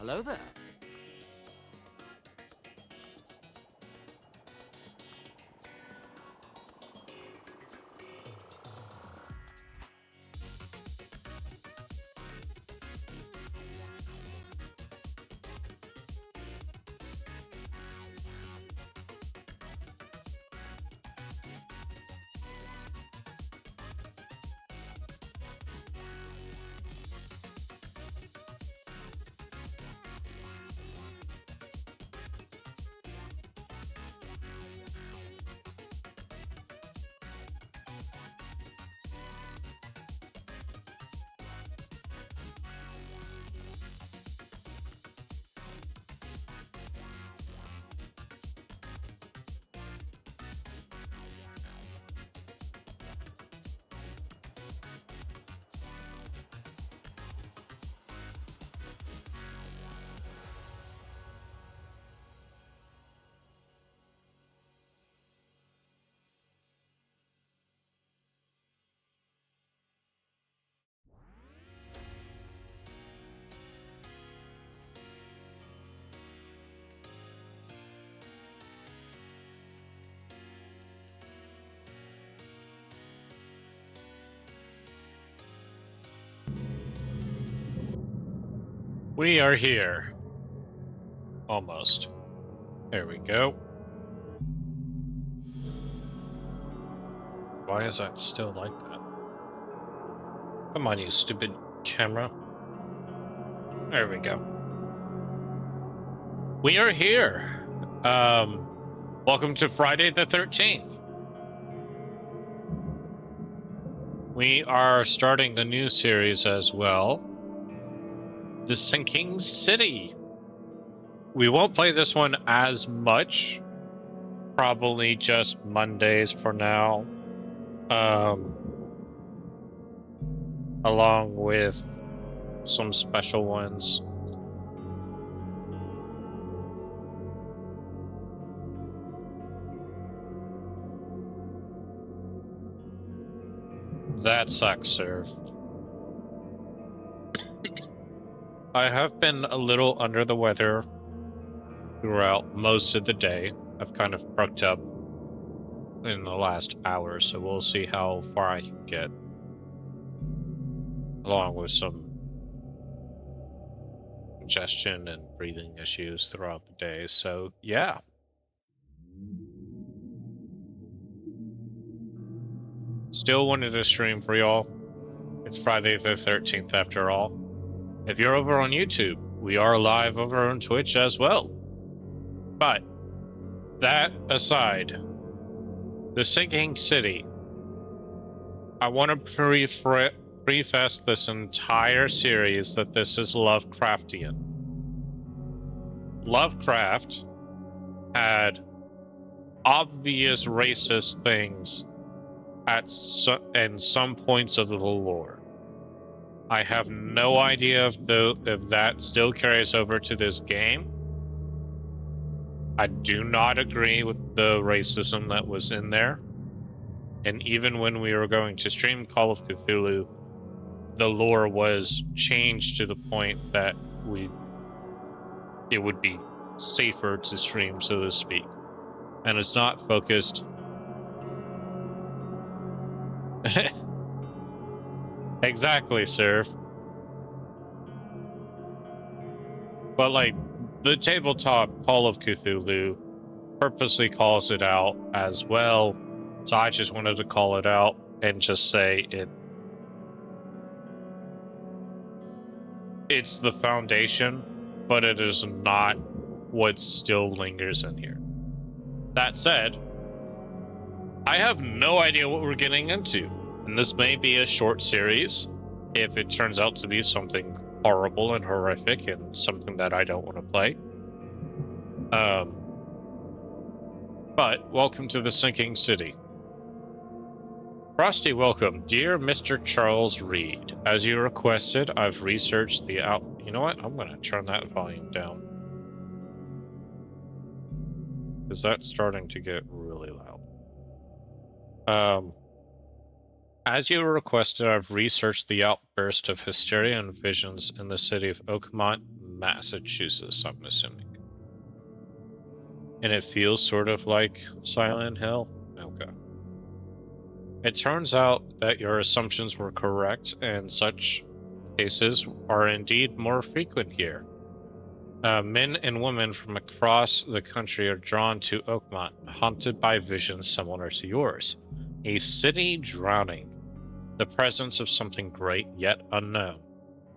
Hello there. We are here. Almost. There we go. Why is that still like that? Come on, you stupid camera. There we go. We are here. Welcome to Friday the 13th. We are starting the new series as well. The Sinking City. We won't play this one as much. Probably just Mondays for now. Along with some special ones. That sucks, sir. I have been a little under the weather throughout most of the day. I've kind of perked up in the last hour, so we'll see how far I can get. Along with some congestion and breathing issues throughout the day, so yeah. Still wanted to stream for y'all. It's Friday the 13th after all. If you're over on YouTube, we are live over on Twitch as well. But that aside, the Sinking City. I want to preface this entire series that this is Lovecraftian. Lovecraft had obvious racist things in some points of the lore. I have no idea if that still carries over to this game. I do not agree with the racism that was in there. And even when we were going to stream Call of Cthulhu, the lore was changed to the point that it would be safer to stream, so to speak. And it's not focused. Exactly, sir. But like the tabletop Call of Cthulhu purposely calls it out as well. So I just wanted to call it out and just say it's the foundation, but it is not what still lingers in here. That said, I have no idea what we're getting into, and this may be a short series if it turns out to be something horrible and horrific and something that I don't want to play. But welcome to the Sinking City. Frosty, welcome. Dear Mr. Charles Reed, as you requested, I've researched the You know what? I'm going to turn that volume down. Because that's starting to get really loud. As you requested, I've researched the outburst of hysteria and visions in the city of Oakmont, Massachusetts, I'm assuming. And it feels sort of like Silent Hill? Okay. It turns out that your assumptions were correct, and such cases are indeed more frequent here. Men and women from across the country are drawn to Oakmont, haunted by visions similar to yours. A city drowning, the presence of something great yet unknown.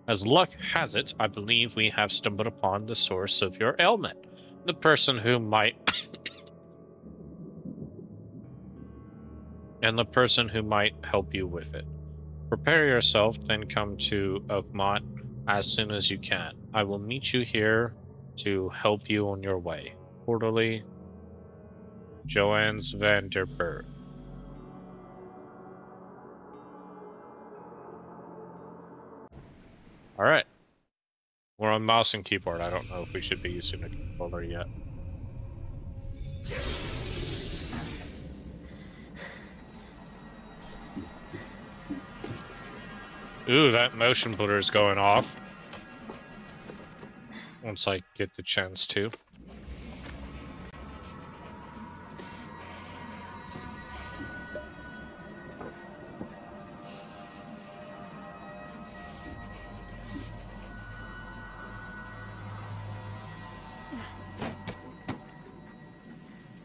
As luck has it, I believe we have stumbled upon the source of your ailment, the person who might and the person who might help you with it. Prepare yourself, then come to Oakmont as soon as you can. I will meet you here to help you on your way. Quarterly, Johannes van der Berg. Alright. We're on mouse and keyboard. I don't know if we should be using a controller yet. Ooh, that motion blur is going off. Once I get the chance to.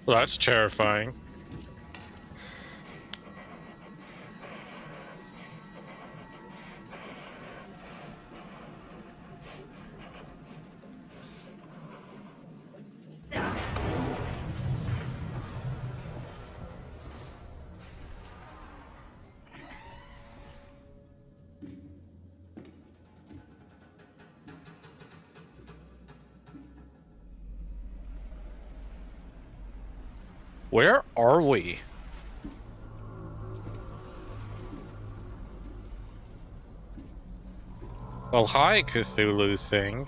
Well, that's terrifying. Where are we? Well, hi, Cthulhu thing.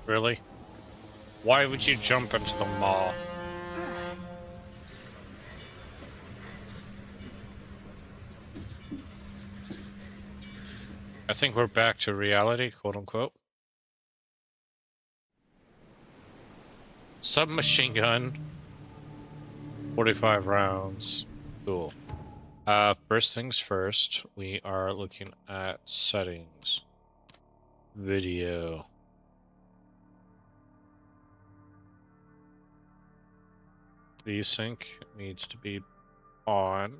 Really? Why would you jump into the maw? I think we're back to reality, quote unquote. Submachine gun. 45 rounds. Cool. First things first, we are looking at settings. Video. VSync needs to be on.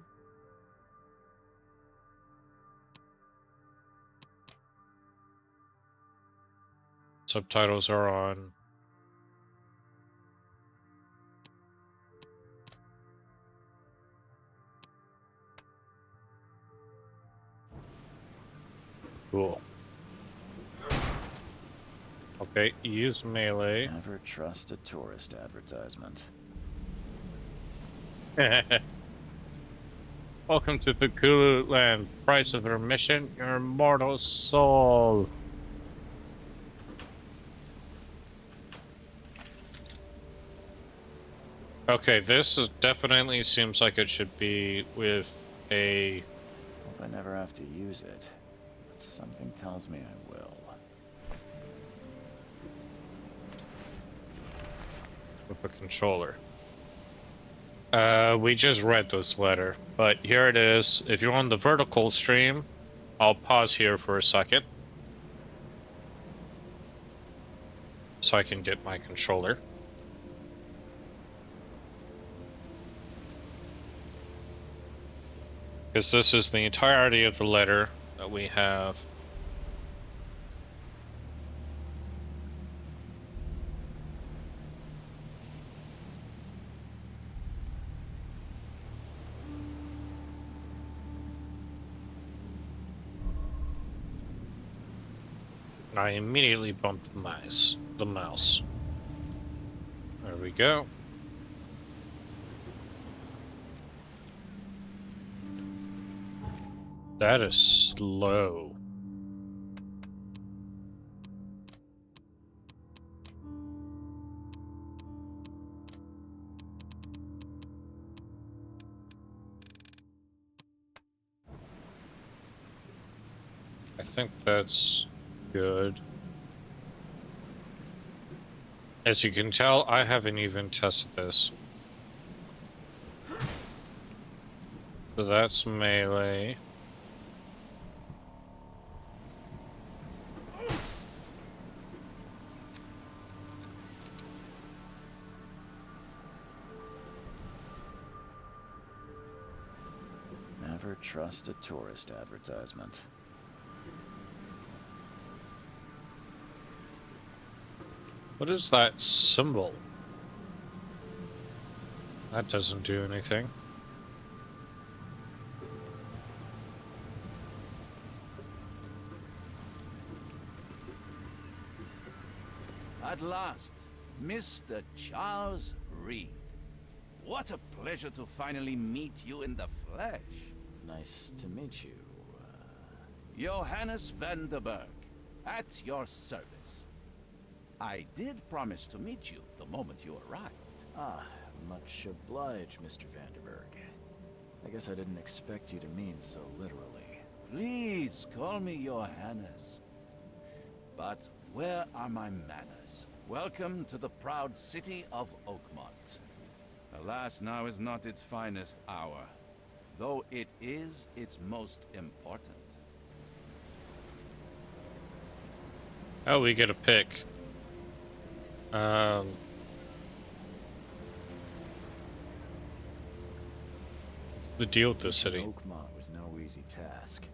Subtitles are on. Cool. Okay, use melee. Never trust a tourist advertisement. Welcome to Cthulhu Land. Price of admission, your immortal soul. Okay, this is definitely seems like it should be with a... Hope I never have to use it, but something tells me I will. with a controller. We just read this letter, but here it is. If you're on the vertical stream, I'll pause here for a second so I can get my controller. Because this is the entirety of the letter that we have. And I immediately bumped the mouse. There we go. That is slow. I think that's good. As you can tell, I haven't even tested this. So that's melee. Never trust a tourist advertisement. What is that symbol? That doesn't do anything. At last, Mr. Charles Reed. What a pleasure to finally meet you in the flesh. Nice to meet you. Johannes van der Berg, at your service. I did promise to meet you the moment you arrived. Ah, much obliged, Mr. Vanderberg. I guess I didn't expect you to mean so literally. Please call me Johannes. But where are my manners? Welcome to the proud city of Oakmont. Alas, now is not its finest hour, though it is its most important. Oh, we get a pick. What's the deal with this city? Oakmont was no easy task.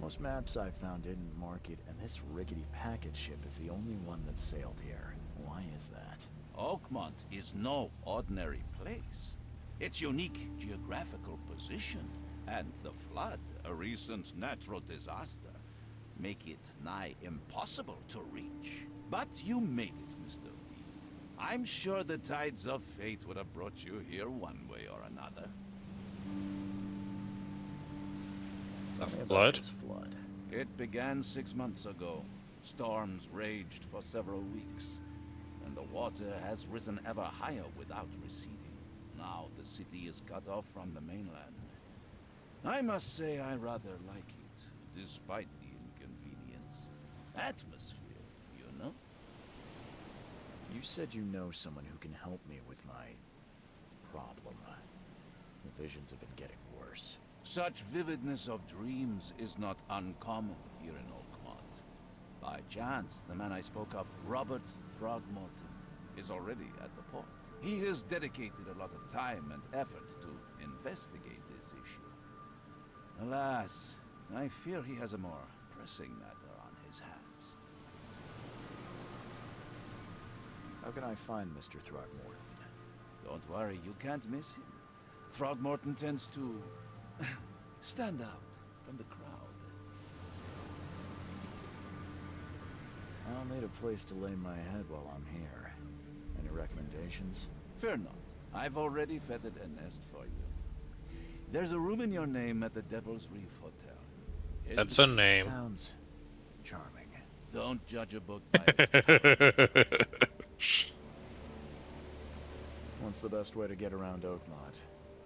Most maps I found didn't mark it, and this rickety packet ship is the only one that sailed here. Why is that? Oakmont is no ordinary place. Its unique geographical position and the flood, a recent natural disaster, make it nigh impossible to reach. But you made it, Mr. Reed. I'm sure the tides of fate would have brought you here one way or another. Tell me about Flood? this flood. It began 6 months ago. Storms raged for several weeks, and the water has risen ever higher without receding. Now the city is cut off from the mainland. I must say I rather like it, despite the inconvenience. Atmosphere, you know? You said you know someone who can help me with my problem. The visions have been getting worse. Such vividness of dreams is not uncommon here in Oakmont. By chance, the man I spoke of, Robert Throgmorton, is already at the port. He has dedicated a lot of time and effort to investigate this issue. Alas, I fear he has a more pressing matter on his hands. How can I find Mr. Throgmorton? Don't worry, you can't miss him. Throgmorton tends to stand out from the crowd. I'll need a place to lay my head while I'm here. Any recommendations? Fear not. I've already feathered a nest for you. There's a room in your name at the Devil's Reef Hotel. Here's That's the a key. name. Sounds charming. Don't judge a book by its cover. What's the best way to get around Oakmont?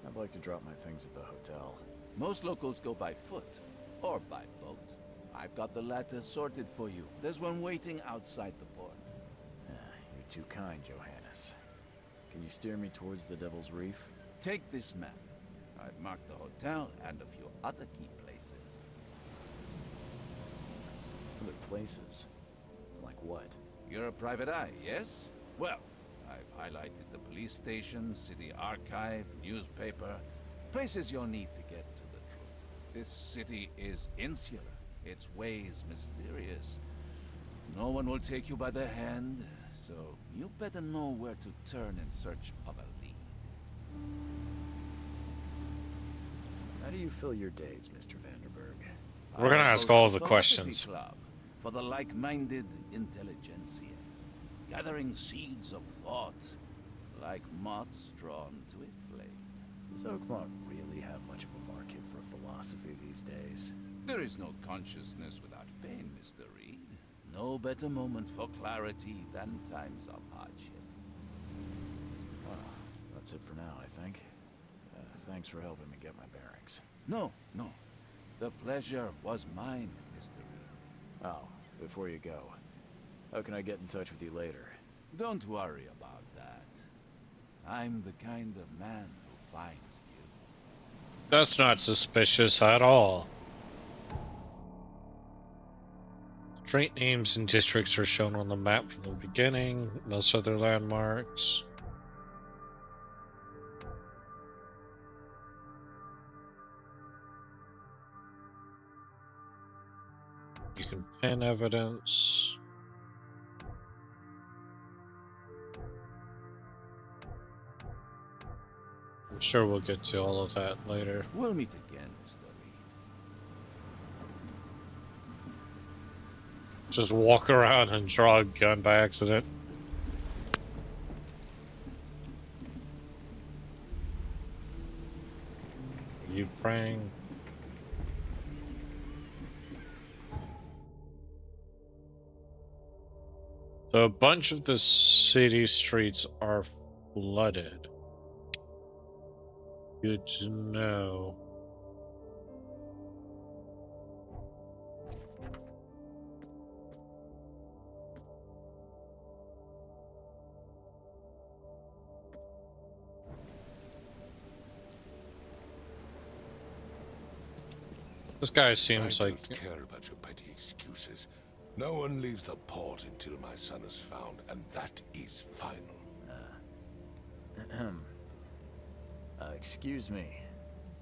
I'd like to drop my things at the hotel. Most locals go by foot or by boat. I've got the latter sorted for you. There's one waiting outside the port. You're too kind, Johannes. Can you steer me towards the Devil's Reef? Take this map. I've marked the hotel and a few other key places. Other places? Like what? You're a private eye, yes? Well, I've highlighted the police station, city archive, newspaper, places you'll need to get to the truth. This city is insular, its ways mysterious. No one will take you by the hand, so you better know where to turn in search of a lead. How do you fill your days, Mr. Vanderberg? We're gonna I ask host all a the philosophy questions. club for the like-minded intelligentsia, gathering seeds of thought, like moths drawn to a flame. Does Oakmont really have much of a market for philosophy these days? There is no consciousness without pain, Mr. Reed. No better moment for clarity than times of hardship. Well, that's it for now, I think. Thanks for helping me get my bearings. No. The pleasure was mine, Mr. Reed. Oh, before you go, how can I get in touch with you later? Don't worry about that. I'm the kind of man who finds you. That's not suspicious at all. Street names and districts are shown on the map from the beginning. Most other landmarks. You can pin evidence. I'm sure we'll get to all of that later. We'll meet again, Mr. Reed. Just walk around and draw a gun by accident. Are you praying? So a bunch of the city streets are flooded. Good to know. This guy seems I like... don't care about your petty excuses. No one leaves the port until my son is found, and that is final. Excuse me.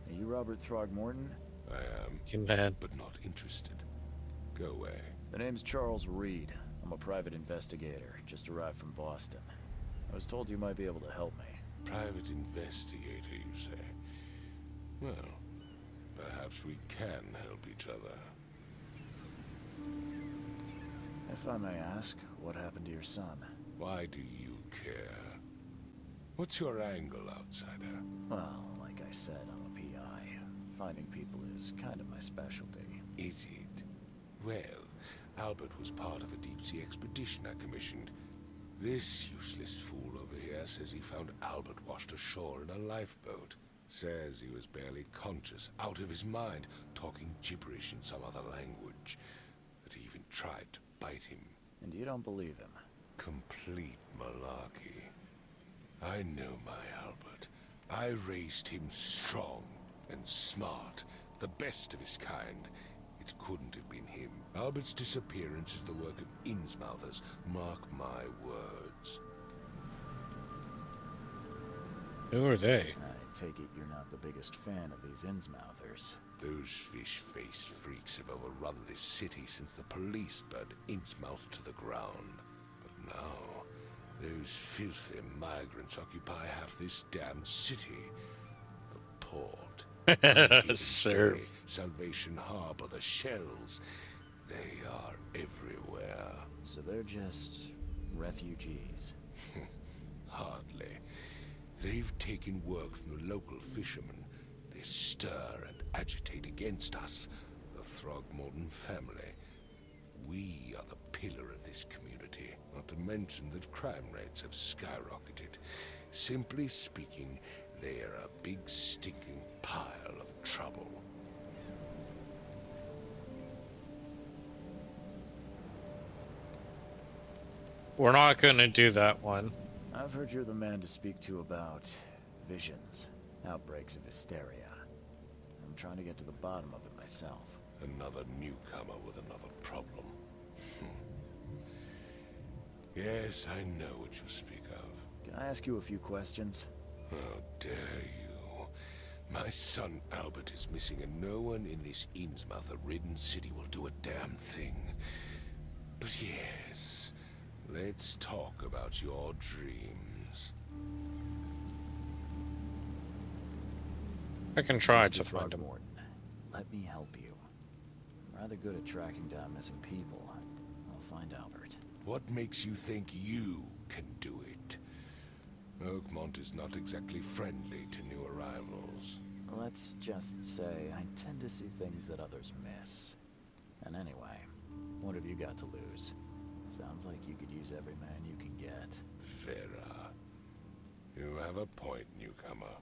Are you Robert Throgmorton? I am, Man. but not interested. Go away. The name's Charles Reed. I'm a private investigator, just arrived from Boston. I was told you might be able to help me. Private investigator, you say? Well, perhaps we can help each other. If I may ask, what happened to your son? Why do you care? What's your angle, outsider? Well, like I said, I'm a PI. Finding people is kind of my specialty. Is it? Well, Albert was part of a deep-sea expedition I commissioned. This useless fool over here says he found Albert washed ashore in a lifeboat. Says he was barely conscious, out of his mind, talking gibberish in some other language. That he even tried to bite him. And you don't believe him? Complete malarkey. I know my Albert. I raised him strong and smart, the best of his kind. It couldn't have been him. Albert's disappearance is the work of Innsmouthers. Mark my words. Who are they? I take it you're not the biggest fan of these Innsmouthers. Those fish-faced freaks have overrun this city since the police burned Innsmouth to the ground. But now, those filthy migrants occupy half this damned city. The port, Serve. Salvation Harbor, the shells. They are everywhere. So they're just refugees. Hardly. They've taken work from the local fishermen. They stir and agitate against us, the Throgmorton family. We are the pillar of this community, not to mention that crime rates have skyrocketed. Simply speaking, they are a big stinking pile of trouble. We're not gonna do that one. I've heard you're the man to speak to about visions, outbreaks of hysteria. I'm trying to get to the bottom of it myself. Another newcomer with another problem. Yes, I know what you speak of. Can I ask you a few questions? How dare you? My son Albert is missing, and no one in this Innsmouth-ridden city will do a damn thing. But yes, let's talk about your dreams. I can try Mr. to find him. Throgmorton, let me help you. I'm rather good at tracking down missing people. I'll find Albert. What makes you think you can do it? Oakmont is not exactly friendly to new arrivals. Let's just say I tend to see things that others miss. And anyway, what have you got to lose? Sounds like you could use every man you can get. Vera. You have a point, newcomer.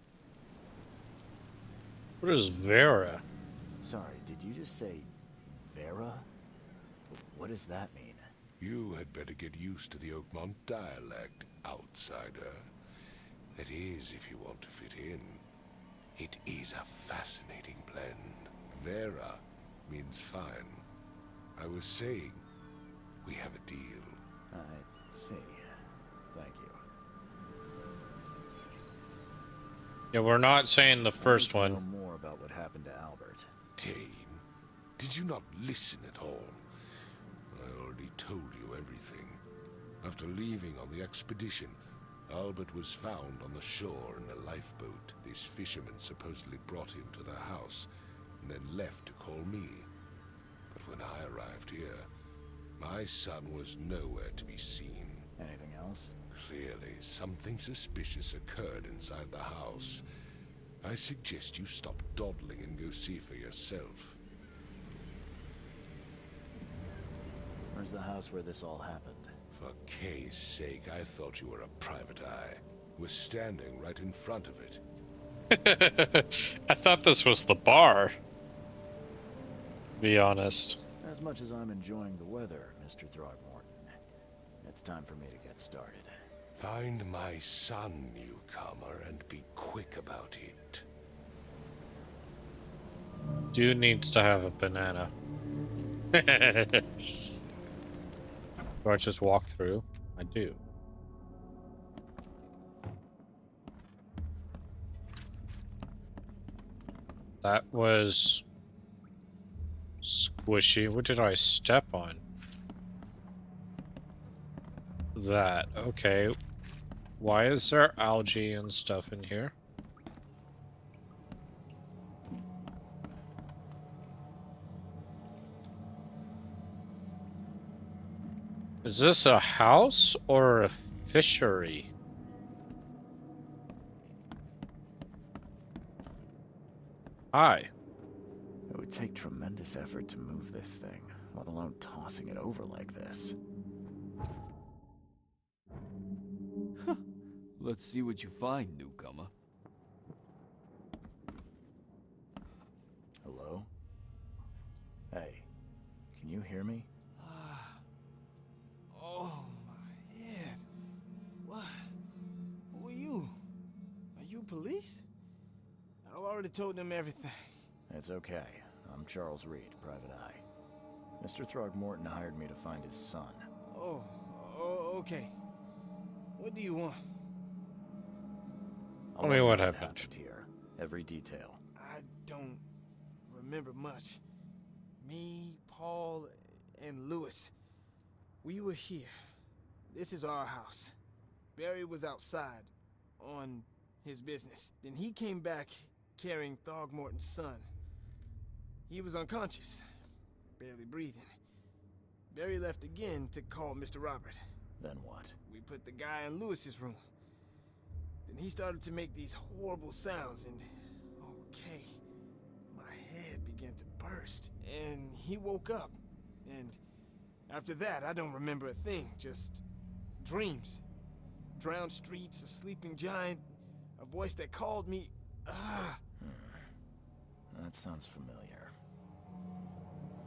What is Vera? Sorry, did you just say Vera? What does that mean? You had better get used to the Oakmont dialect, outsider. That is, if you want to fit in. It is a fascinating blend. Vera means fine. I was saying, we have a deal. I see. Thank you. Yeah, we're not saying the first I need to one. know more about what happened to Albert. Tane, did you not listen at all? I already told you everything. After leaving on the expedition, Albert was found on the shore in a lifeboat. This fisherman supposedly brought him to their house, and then left to call me. But when I arrived here, my son was nowhere to be seen. Anything else? Clearly, something suspicious occurred inside the house. I suggest you stop dawdling and go see for yourself. Where's the house where this all happened? For Kay's sake, I thought you were a private eye. Was standing right in front of it. I thought this was the bar. To be honest. As much as I'm enjoying the weather, Mr. Throgmorton, it's time for me to get started. Find my son, newcomer, and be quick about it. Dude needs to have a banana. Do I just walk through? I do. That was squishy. What did I step on? That. Okay. Why is there algae and stuff in here? Is this a house or a fishery? Hi. It would take tremendous effort to move this thing, let alone tossing it over like this. Let's see what you find, newcomer. Hello? Hey, can you hear me? Oh, my head. What? Who are you? Are you police? I've already told them everything. It's okay. I'm Charles Reed, Private Eye. Mr. Throgmorton hired me to find his son. Oh, okay. What do you want? I Tell me wanna what know happened. here. Every detail. I don't remember much. Me, Paul, and Lewis. We were here. This is our house. Barry was outside on his business. Then he came back carrying Throgmorton's son. He was unconscious, barely breathing. Barry left again to call Mr. Robert. Then what? We put the guy in Lewis's room. Then he started to make these horrible sounds and... okay. My head began to burst. And he woke up. And after that, I don't remember a thing. Just dreams. Drowned streets, a sleeping giant, a voice that called me... That sounds familiar.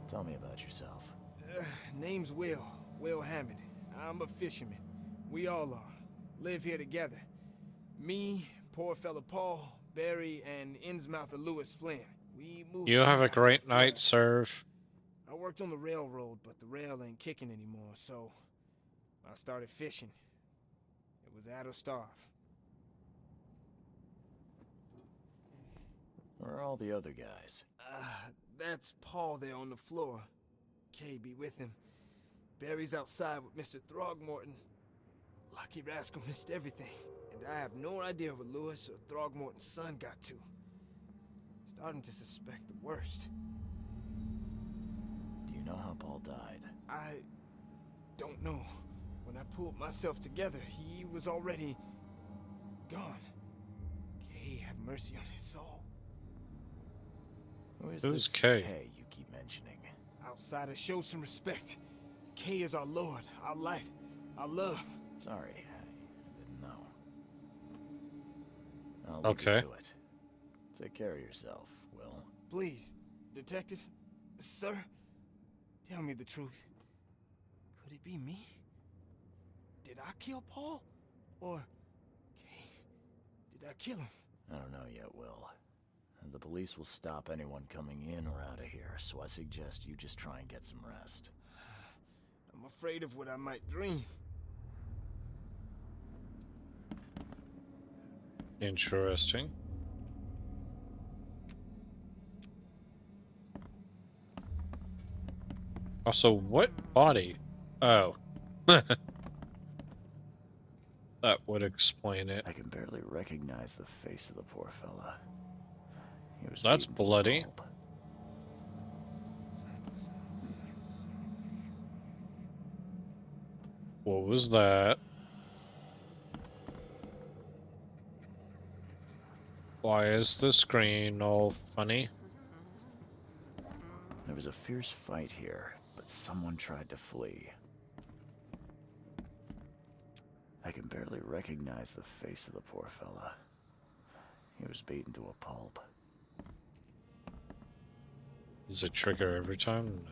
Tell me about yourself. Name's Will Hammond. I'm a fisherman. We all are. Live here together. Me, poor fella Paul, Barry, and Innsmouther Lewis Flynn. We moved You have here a after great the flood. night, Serve. I worked on the railroad, but the rail ain't kicking anymore, so I started fishing. It was add or starve. Where are all the other guys? That's Paul there on the floor. Kay be with him. Barry's outside with Mr. Throgmorton. Lucky rascal missed everything. And I have no idea what Lewis or Throgmorton's son got to. Starting to suspect the worst. Do you know how Paul died? I don't know. When I pulled myself together, he was already gone. Kay have mercy on his soul. Who is Who's this Kay? You keep mentioning? Outsiders, show some respect. Kay is our lord, our light, our love. Sorry, I didn't know. I'll leave Okay. you to it. Take care of yourself, Will. Please, detective, sir, tell me the truth. Could it be me? Did I kill Paul? Or... did I kill him? I don't know yet, Will. The police will stop anyone coming in or out of here, so I suggest you just try and get some rest. I'm afraid of what I might dream. Interesting. Also, what body? Oh. That would explain it. I can barely recognize the face of the poor fella. He was That's beaten to a bloody. pulp. What was that? Why is the screen all funny? There was a fierce fight here, but someone tried to flee. I can barely recognize the face of the poor fella. He was beaten to a pulp. Does it trigger every time?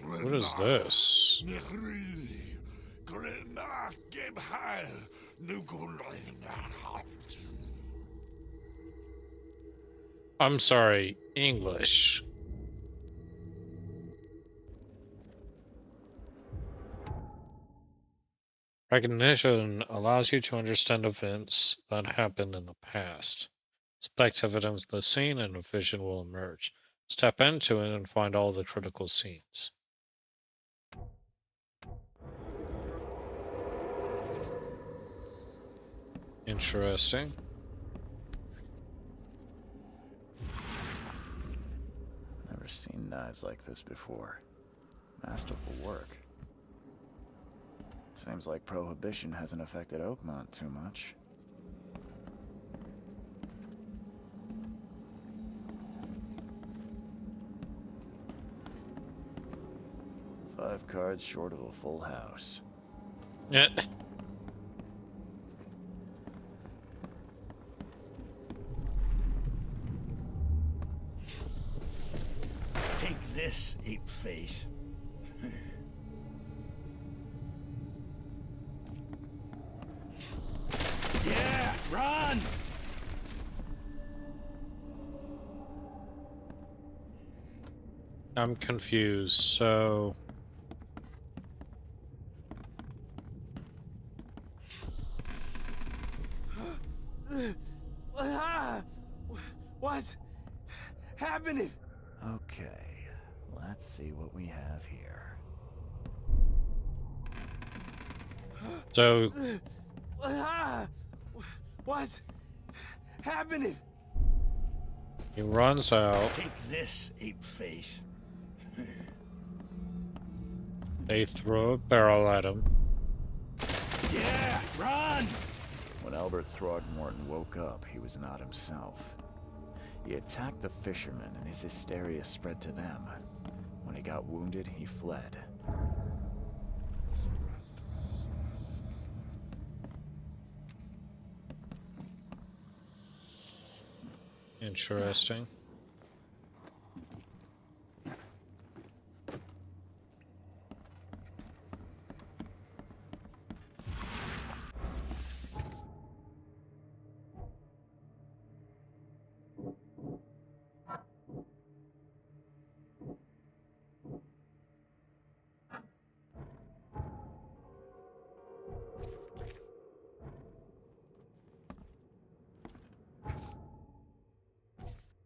No. What is this? I'm sorry, English. Recognition allows you to understand events that happened in the past. Inspect evidence of the scene and a vision will emerge. Step into it and find all the critical scenes. Interesting. Never seen knives like this before. Masterful work. Seems like Prohibition hasn't affected Oakmont too much. Five cards short of a full house. Yeah. Take this, ape face. Yeah, run! I'm confused, so... What's happening? Okay, let's see what we have here. So, What's happening? he runs out, Take this, ape face. they throw a barrel at him. Yeah, run! When Albert Throgmorton woke up, he was not himself. He attacked the fishermen, and his hysteria spread to them. When he got wounded, he fled. Interesting.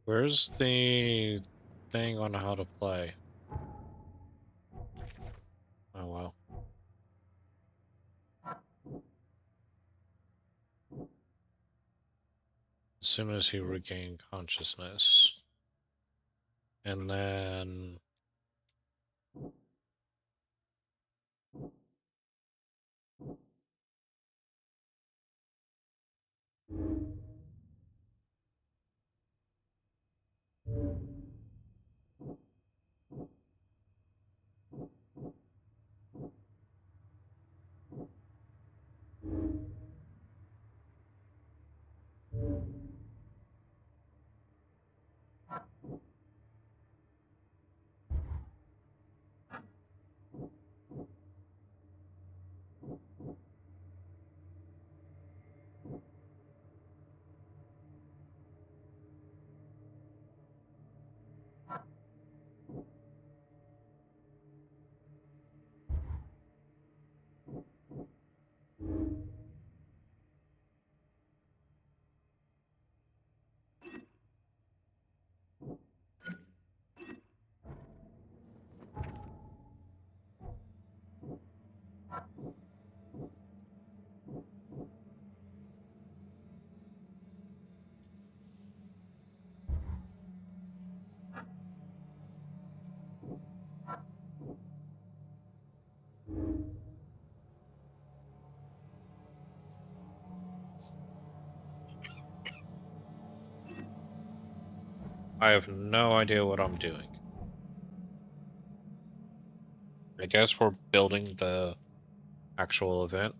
Where's the thing on how to play? Oh well. As soon as he regained consciousness. And then... I have no idea what I'm doing. I guess we're building the actual event.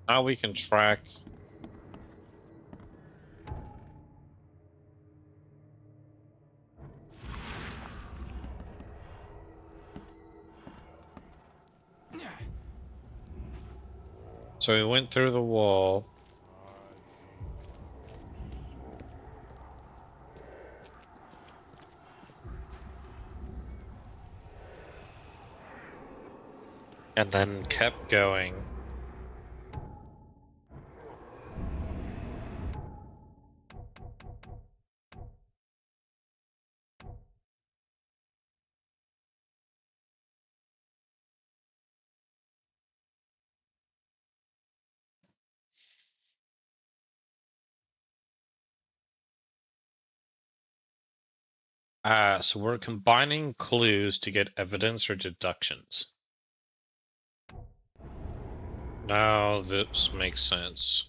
Now we can track. So we went through the wall. And then kept going. So we're combining clues to get evidence or deductions. Now this makes sense.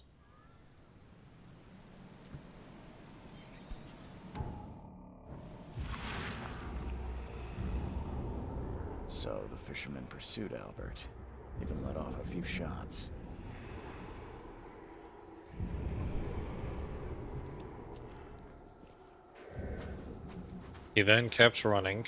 So the fisherman pursued Albert, even let off a few shots. He then kept running.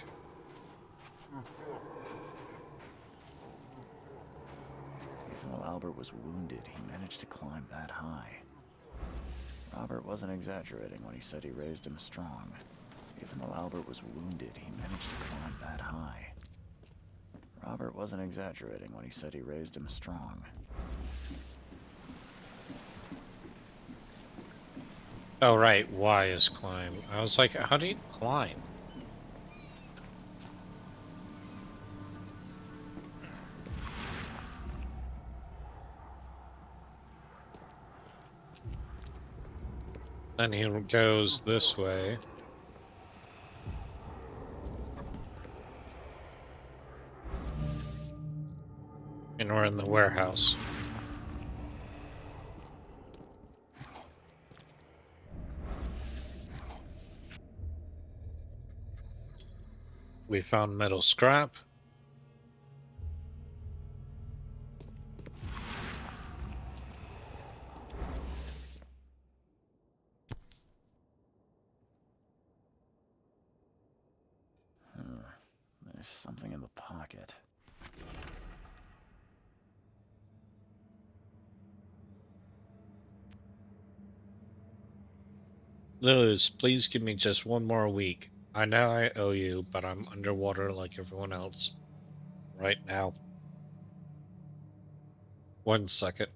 Even though Albert was wounded, he managed to climb that high. Robert wasn't exaggerating when he said he raised him strong. Even though Albert was wounded, he managed to climb that high. Robert wasn't exaggerating when he said he raised him strong. Oh, right. Y is climb. I was like, how do you climb? Then he goes this way. And we're in the warehouse. We found metal scrap. There's something in the pocket. Liz, please give me just one more week. I know I owe you, but I'm underwater like everyone else. Right now. 1 second.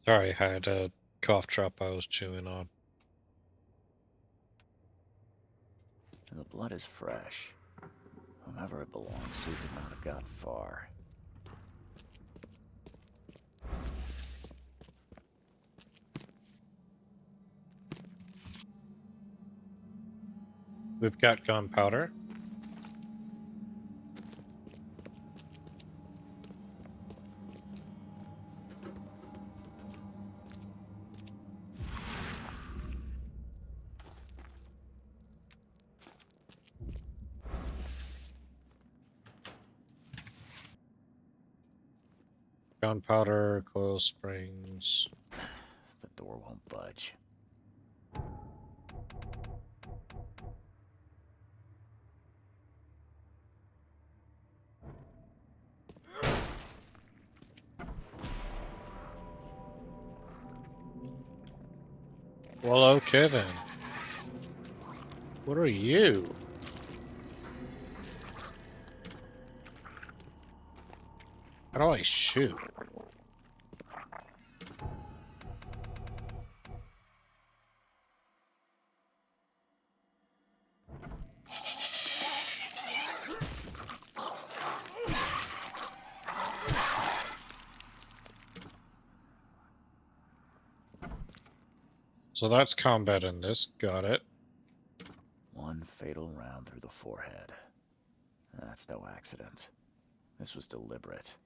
Sorry, I had a cough drop I was chewing on. And the blood is fresh. Whomever it belongs to could not have gotten far. We've got gunpowder. Gunpowder, coil springs. The door won't budge. Well, okay then. What are you? How do I shoot? So that's combat in this. Got it. One fatal round through the forehead. That's no accident. This was deliberate.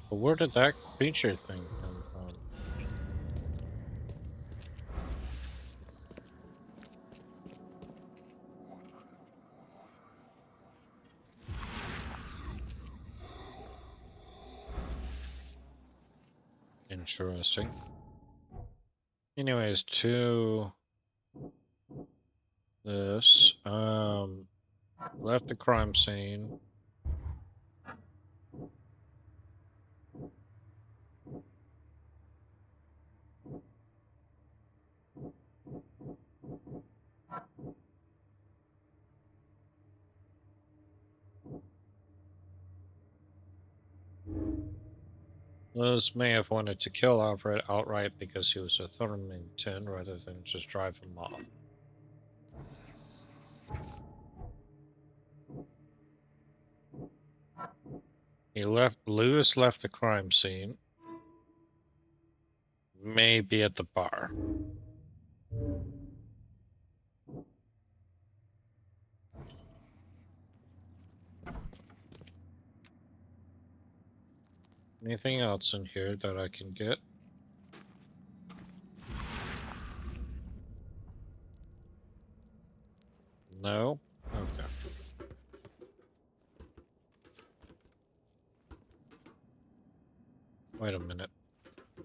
But where did that creature thing come from? Interesting. Anyways, to this, left the crime scene. Liz may have wanted to kill Alfred outright because he was a Thornington rather than just drive him off. Lewis left the crime scene. Maybe at the bar. Anything else in here that I can get? No? Okay. Wait a minute.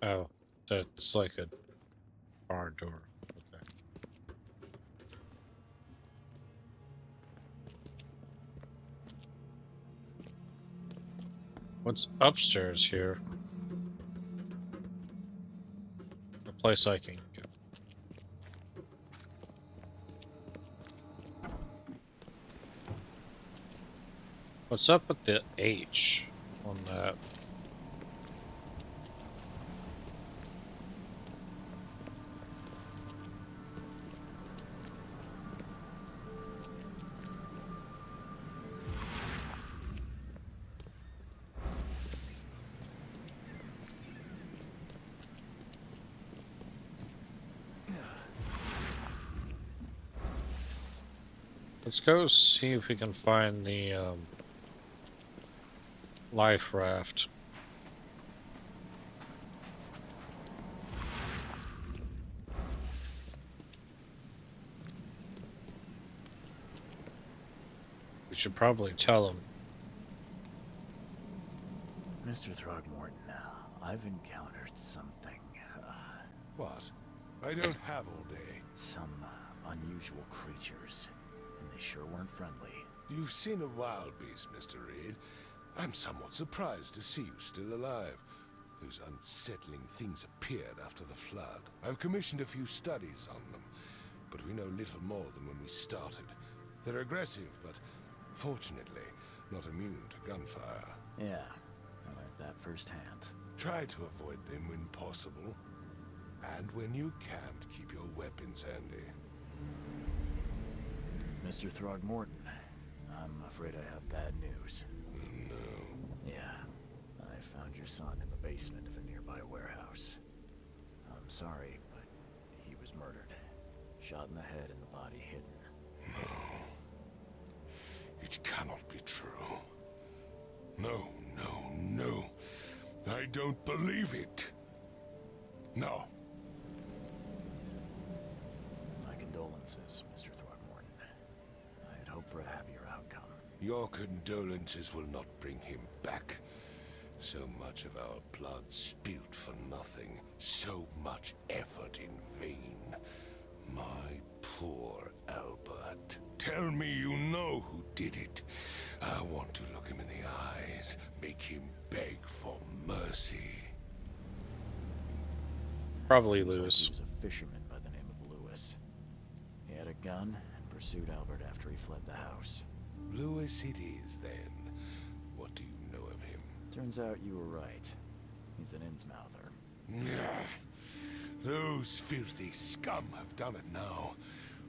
Oh, that's like a bar door. Okay. What's upstairs here? A place I can go. What's up with the H on that? Let's go see if we can find the life raft. We should probably tell him. Mr. Throgmorton, I've encountered something. What? I don't have all day. Some unusual creatures. And they sure weren't friendly. You've seen a wild beast, Mr. Reed. I'm somewhat surprised to see you still alive. Those unsettling things appeared after the flood. I've commissioned a few studies on them, but we know little more than when we started. They're aggressive, but fortunately, not immune to gunfire. Yeah, I learned that firsthand. Try to avoid them when possible. And when you can't, keep your weapons handy. Mr. Throgmorton, I'm afraid I have bad news. No. Yeah, I found your son in the basement of a nearby warehouse. I'm sorry, but he was murdered. Shot in the head and the body hidden. No. It cannot be true. No, no, no. I don't believe it. No. My condolences, Mr. Throgmorton. I had hoped for a happier outcome. Your condolences will not bring him back. So much of our blood spilled for nothing. So much effort in vain. My poor Albert. Tell me you know who did it. I want to look him in the eyes, make him beg for mercy. Probably Seems Lewis. like he was a fisherman by the name of Lewis. He had a gun and pursued Albert after he fled the house. Lewis it is, then. What do you know of him? Turns out you were right. He's an Innsmouther. Those filthy scum have done it now.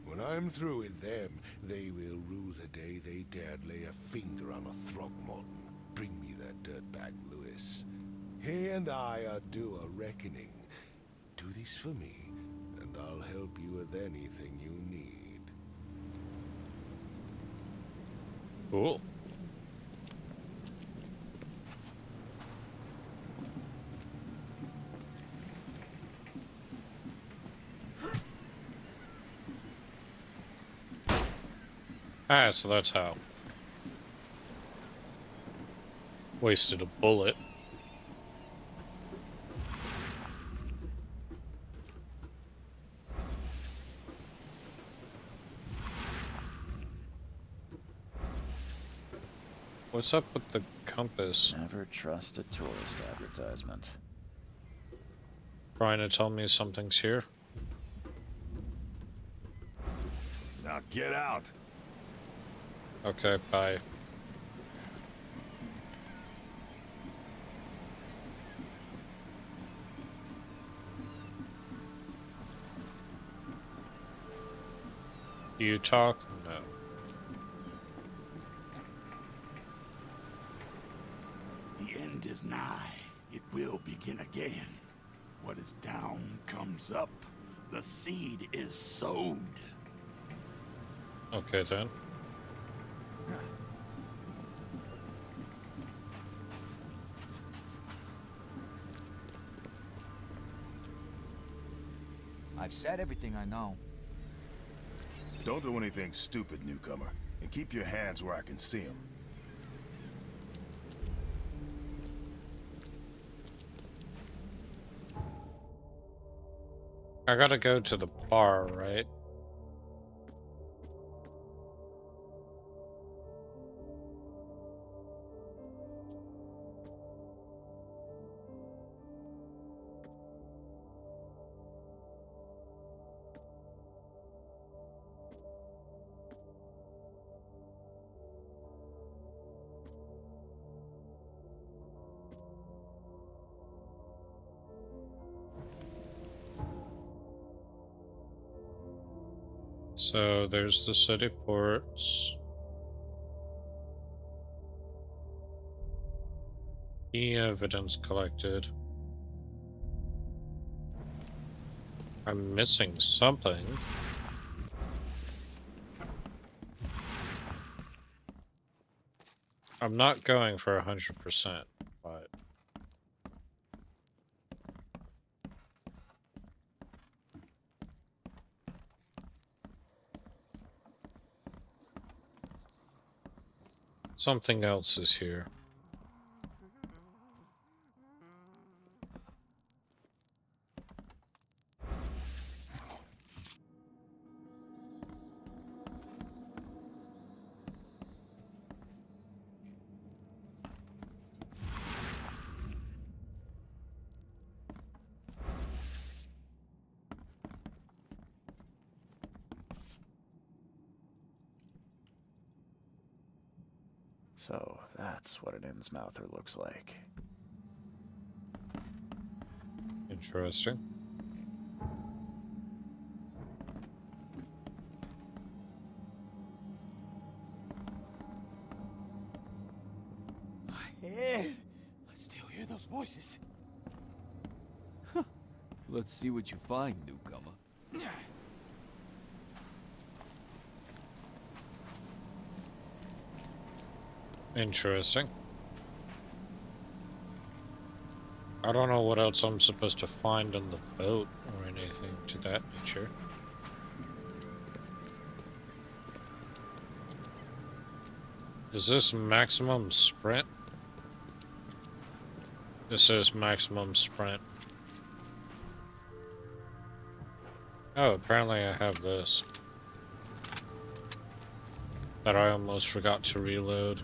When I'm through with them, they will rue the day they dared lay a finger on a Throgmorton. Bring me that dirtbag, Lewis. He and I are due a reckoning. Do this for me, and I'll help you with anything you need. Cool. Ah, so that's how. Wasted a bullet. What's up with the compass? Never trust a tourist advertisement. Trying to tell me something's here? Now get out. Okay, bye. Do you talk? No. The end is nigh. It will begin again. What is down comes up. The seed is sowed. Okay then. I've said everything I know. Don't do anything stupid, newcomer. And keep your hands where I can see them. I gotta go to the bar, right? So there's the city ports. Evidence collected. I'm missing something. I'm not going for 100%, but something else is here. So that's what an Innsmouther looks like. Interesting. My head. I still hear those voices. Let's see what you find, newcomer. Interesting. I don't know what else I'm supposed to find on the boat or anything to that nature. Is this maximum sprint? This is maximum sprint. Oh, apparently I have this. That I almost forgot to reload.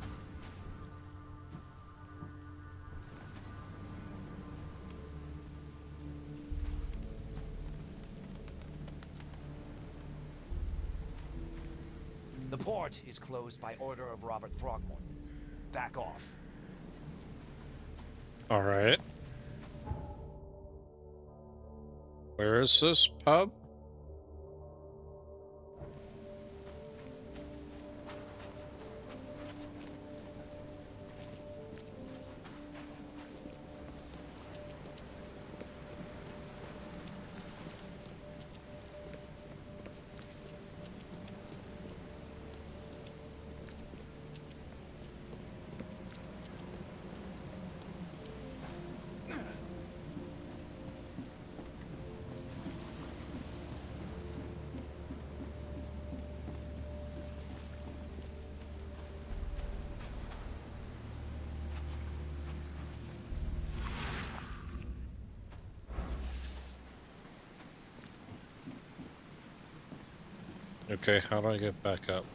The port is closed by order of Robert Throgmorton. Back off. Alright. Where is this pub? Okay, how do I get back up?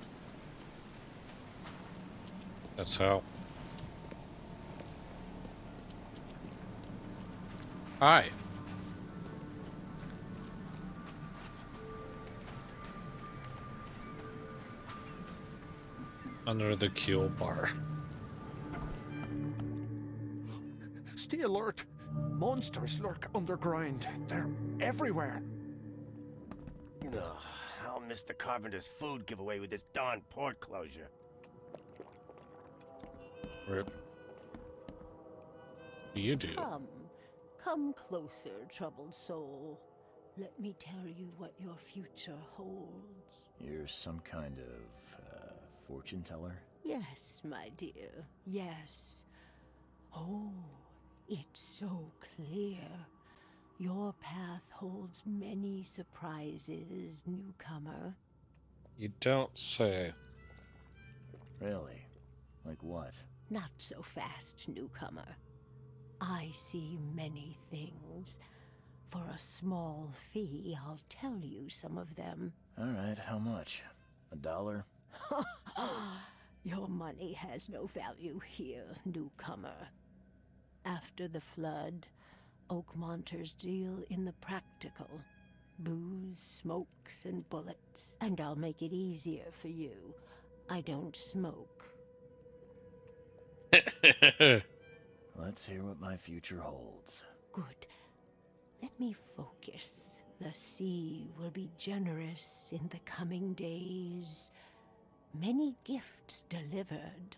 That's how. Hi. Under the keel bar. Stay alert. Monsters lurk underground. They're everywhere. Ugh, I'll miss the carpenter's food giveaway with this darn port closure. Rip. What do you do? Come closer, troubled soul. Let me tell you what your future holds. You're some kind of, fortune teller? Yes, my dear, yes. Oh, it's so clear. Your path holds many surprises, newcomer. You don't say. Really? Like what? Not so fast, newcomer. I see many things. For a small fee, I'll tell you some of them. Alright, how much? $1? Your money has no value here, newcomer. After the flood, Oakmonters deal in the practical. Booze, smokes, and bullets. And I'll make it easier for you. I don't smoke. Let's hear what my future holds. Good. Let me focus. The sea will be generous in the coming days. Many gifts delivered,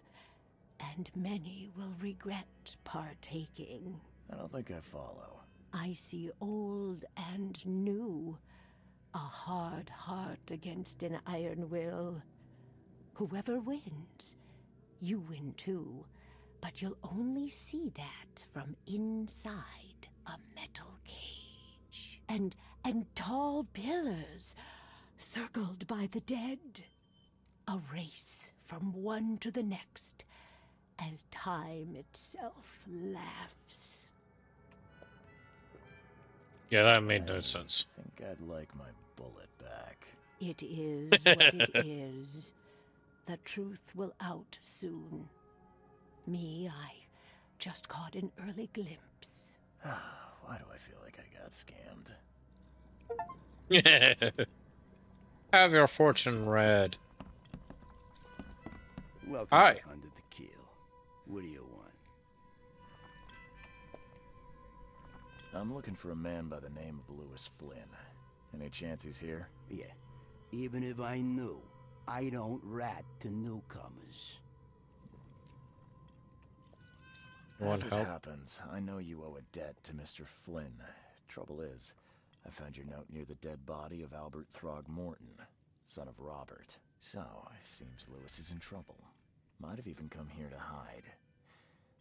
and many will regret partaking. I don't think I follow. I see old and new. A hard heart against an iron will. Whoever wins, you win too. But you'll only see that from inside a metal cage. And tall pillars, circled by the dead. A race from one to the next, as time itself laughs. Yeah, that made no sense. I think I'd like my bullet back. It is what it is. The truth will out soon. Me, I just caught an early glimpse. Why do I feel like I got scammed? Have your fortune read. Welcome Hi. to Under the Keel. What do you want? I'm looking for a man by the name of Lewis Flynn. Any chance he's here? Yeah, even if I knew, I don't rat to newcomers. As it help? happens, I know you owe a debt to Mr. Flynn. Trouble is, I found your note near the dead body of Albert Throgmorton, son of Robert. So, it seems Lewis is in trouble. Might have even come here to hide.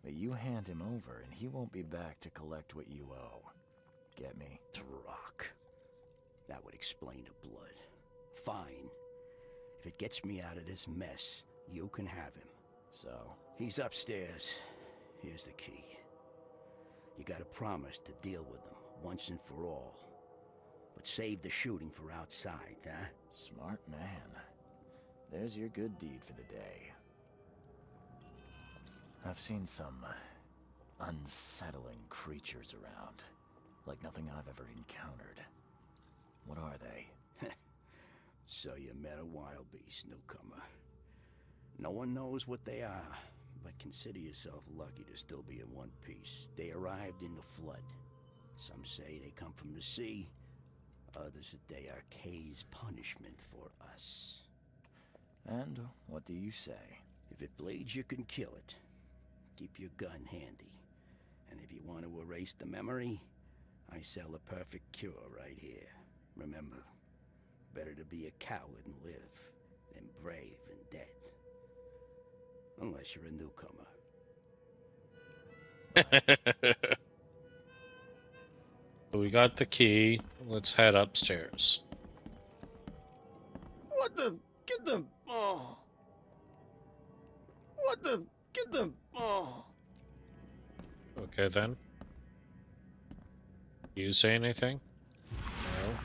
But you hand him over and he won't be back to collect what you owe. Get me? Throck. That would explain the blood. Fine. If it gets me out of this mess, you can have him. So? He's upstairs. Here's the key. You gotta promise to deal with him, once and for all. But save the shooting for outside, huh? Smart man. There's your good deed for the day. I've seen some unsettling creatures around. Like nothing I've ever encountered. What are they? So you met a wild beast, newcomer. No one knows what they are, but consider yourself lucky to still be in one piece. They arrived in the flood. Some say they come from the sea. Others that they are Kay's punishment for us. And what do you say? If it bleeds, you can kill it. Keep your gun handy. And if you want to erase the memory, I sell a perfect cure right here. Remember, better to be a coward and live than brave and dead. Unless you're a newcomer. We got the key. Let's head upstairs. What the? Get them! Oh. What the? Get them! Oh. Okay then. You say anything? No.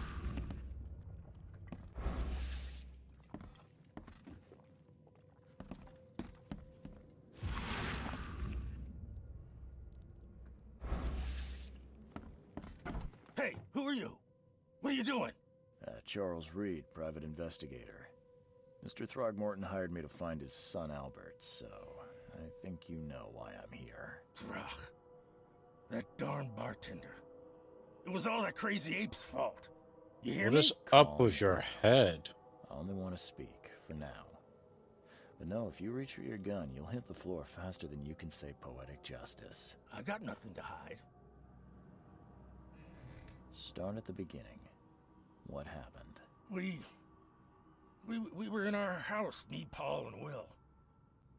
Hey, who are you? What are you doing? Charles Reed, private investigator. Mr. Throgmorton hired me to find his son Albert, so I think you know why I'm here. Throg. That darn bartender. It was all that crazy ape's fault. You hear What me? is up Calm with your down. head? I only want to speak, for now. But no, if you reach for your gun, you'll hit the floor faster than you can say poetic justice. I got nothing to hide. Start at the beginning. What happened? We were in our house, me, Paul, and Will.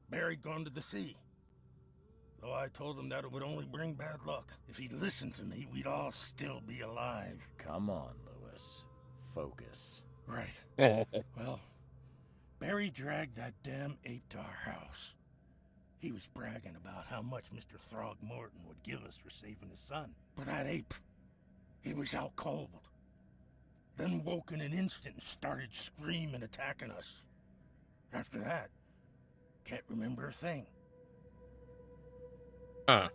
Barry'd gone to the sea. Though I told him that it would only bring bad luck. If he'd listened to me, we'd all still be alive. Come on, Lewis. Focus. Right. Well, Barry dragged that damn ape to our house. He was bragging about how much Mr. Throgmorton would give us for saving his son. But that ape, he was out cold. Then woke in an instant and started screaming, attacking us. After that, can't remember a thing. Huh.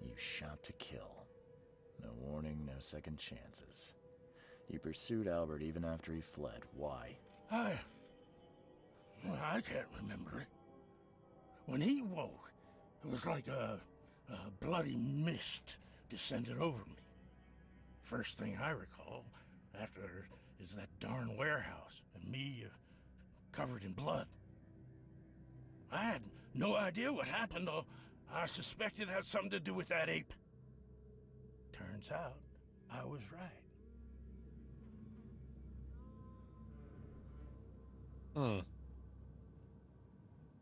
You shot to kill. No warning, no second chances. You pursued Albert even after he fled. Why? I can't remember it. When he woke, it was like a bloody mist descended over me. First thing I recall after is that darn warehouse and me covered in blood. I had no idea what happened, though I suspected it had something to do with that ape. Turns out, I was right.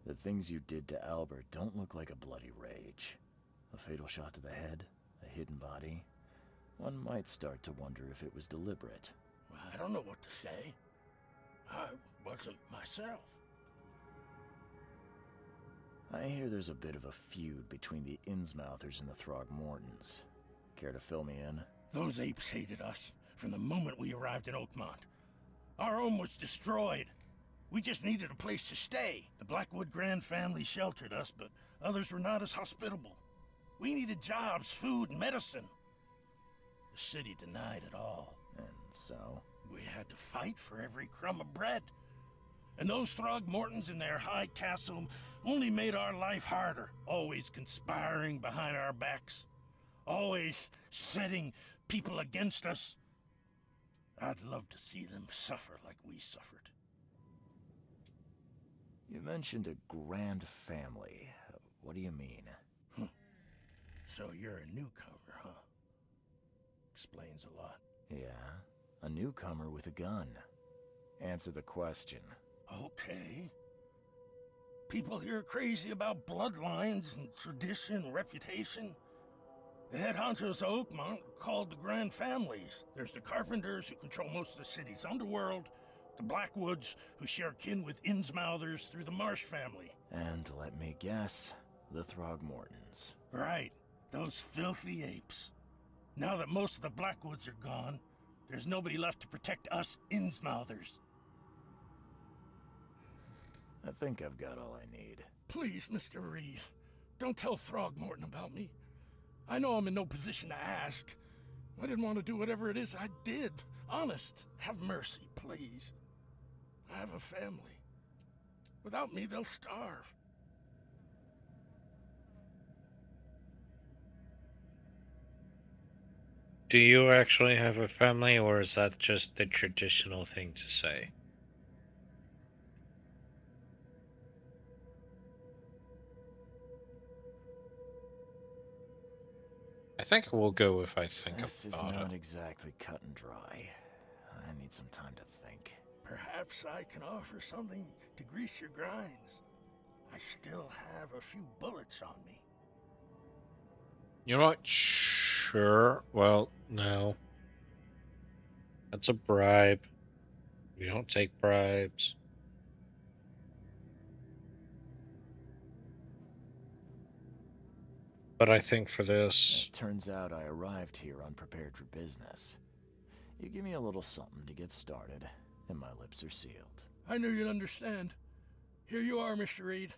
The things you did to Albert don't look like a bloody rage. A fatal shot to the head, a hidden body. One might start to wonder if it was deliberate. I don't know what to say. I wasn't myself. I hear there's a bit of a feud between the Innsmouthers and the Throgmortons. Care to fill me in? Those apes hated us from the moment we arrived in Oakmont. Our home was destroyed. We just needed a place to stay. The Blackwood Grand family sheltered us, but others were not as hospitable. We needed jobs, food, and medicine. The city denied it all. And so? We had to fight for every crumb of bread. And those Throgmortons in their high castle only made our life harder, always conspiring behind our backs, always setting people against us. I'd love to see them suffer like we suffered. You mentioned a grand family. What do you mean? So you're a newcomer, huh? Explains a lot. Yeah, a newcomer with a gun. Answer the question. Okay. People here are crazy about bloodlines and tradition and reputation. The head honchos of Oakmont are called the Grand Families. There's the Carpenters, who control most of the city's underworld, the Blackwoods, who share kin with Innsmouthers through the Marsh family. And let me guess, the Throgmortons. Right, those filthy apes. Now that most of the Blackwoods are gone, there's nobody left to protect us Innsmouthers. I think I've got all I need. Please, Mr. Reed, don't tell Throgmorton about me. I know I'm in no position to ask. I didn't want to do whatever it is I did. Honest, have mercy, please. I have a family. Without me, they'll starve. Do you actually have a family, or is that just the traditional thing to say? I think we'll go with I think This is about not it. exactly cut and dry. I need some time to think. Perhaps I can offer something to grease your grinds. I still have a few bullets on me. You're not sure? Well, no. That's a bribe. We don't take bribes. But I think for this... It turns out I arrived here unprepared for business. You give me a little something to get started, and my lips are sealed. I knew you'd understand. Here you are, Mr. Reed.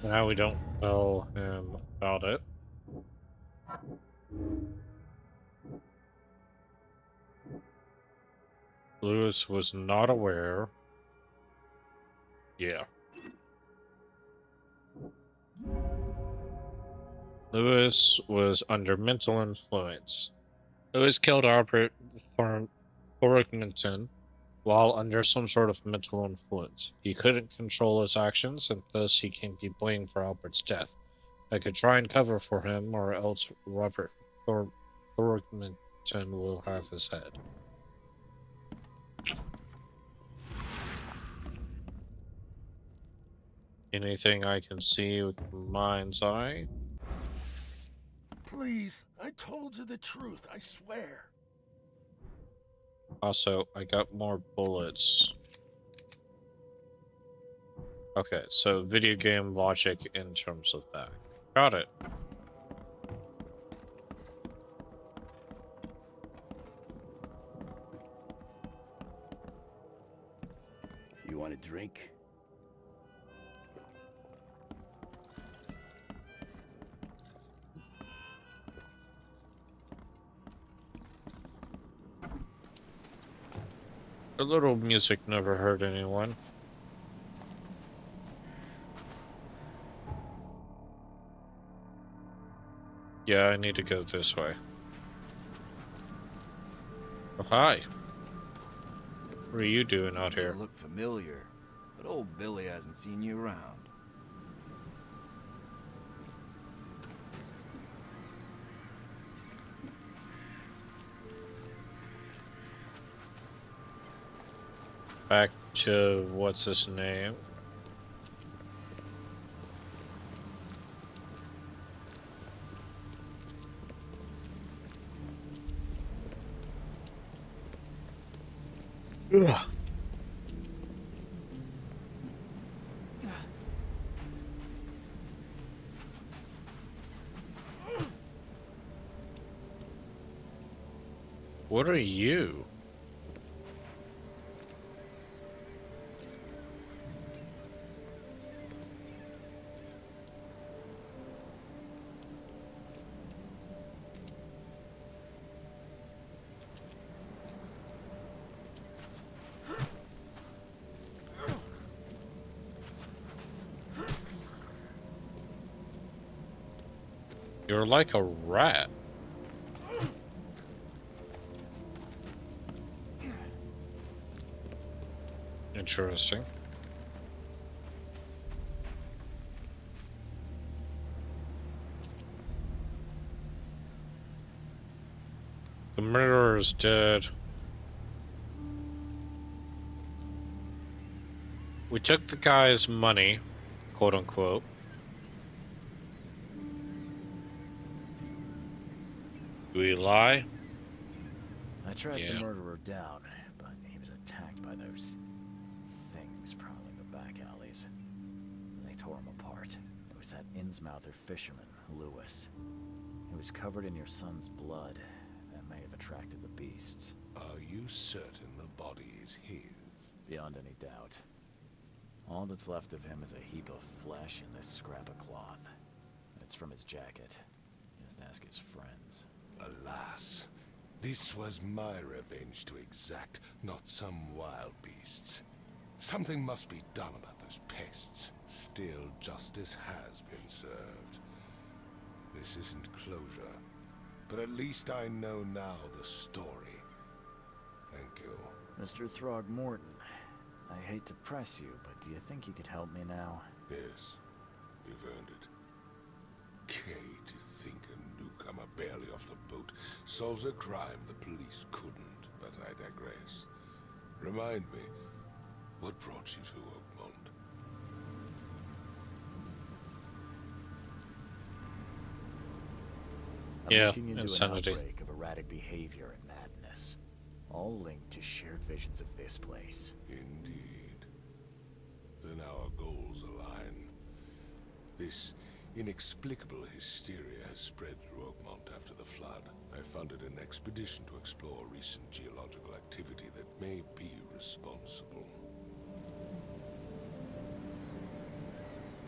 Now we don't tell him about it. Lewis was not aware. Yeah. Lewis was under mental influence. Lewis killed Albert Thornton while under some sort of mental influence. He couldn't control his actions, and thus he can be blamed for Albert's death. I could try and cover for him, or else Robert Thornton will have his head. Anything I can see with the mind's eye? Please, I told you the truth, I swear. Also, I got more bullets. Okay, so video game logic in terms of that. Got it. You want a drink? A little music never hurt anyone. Yeah, I need to go this way. Oh, hi. What are you doing out here? You look familiar, but old Billy hasn't seen you around. Back to what's his name? Ugh. What are you? You're like a rat. Interesting. The murderer is dead. We took the guy's money, quote unquote. Do we lie? I tracked the murderer down, but he was attacked by those things prowling the back alleys. They tore him apart. There was that Innsmouther fisherman, Lewis. He was covered in your son's blood. That may have attracted the beasts. Are you certain the body is his? Beyond any doubt. All that's left of him is a heap of flesh and this scrap of cloth. It's from his jacket. He has to ask his friends. Alas, this was my revenge to exact, not some wild beasts. Something must be done about those pests. Still, justice has been served. This isn't closure, but at least I know now the story. Thank you. Mr. Throgmorton, I hate to press you, but do you think you could help me now? Yes, you've earned it. Kay, to think a newcomer barely off the boat solves a crime the police couldn't, but I digress. Remind me, what brought you to Oakmont? I'm looking into an outbreak of erratic behavior and madness, all linked to shared visions of this place. Indeed. Then our goals align. This inexplicable hysteria has spread through Oakmont after the flood. I funded an expedition to explore recent geological activity that may be responsible.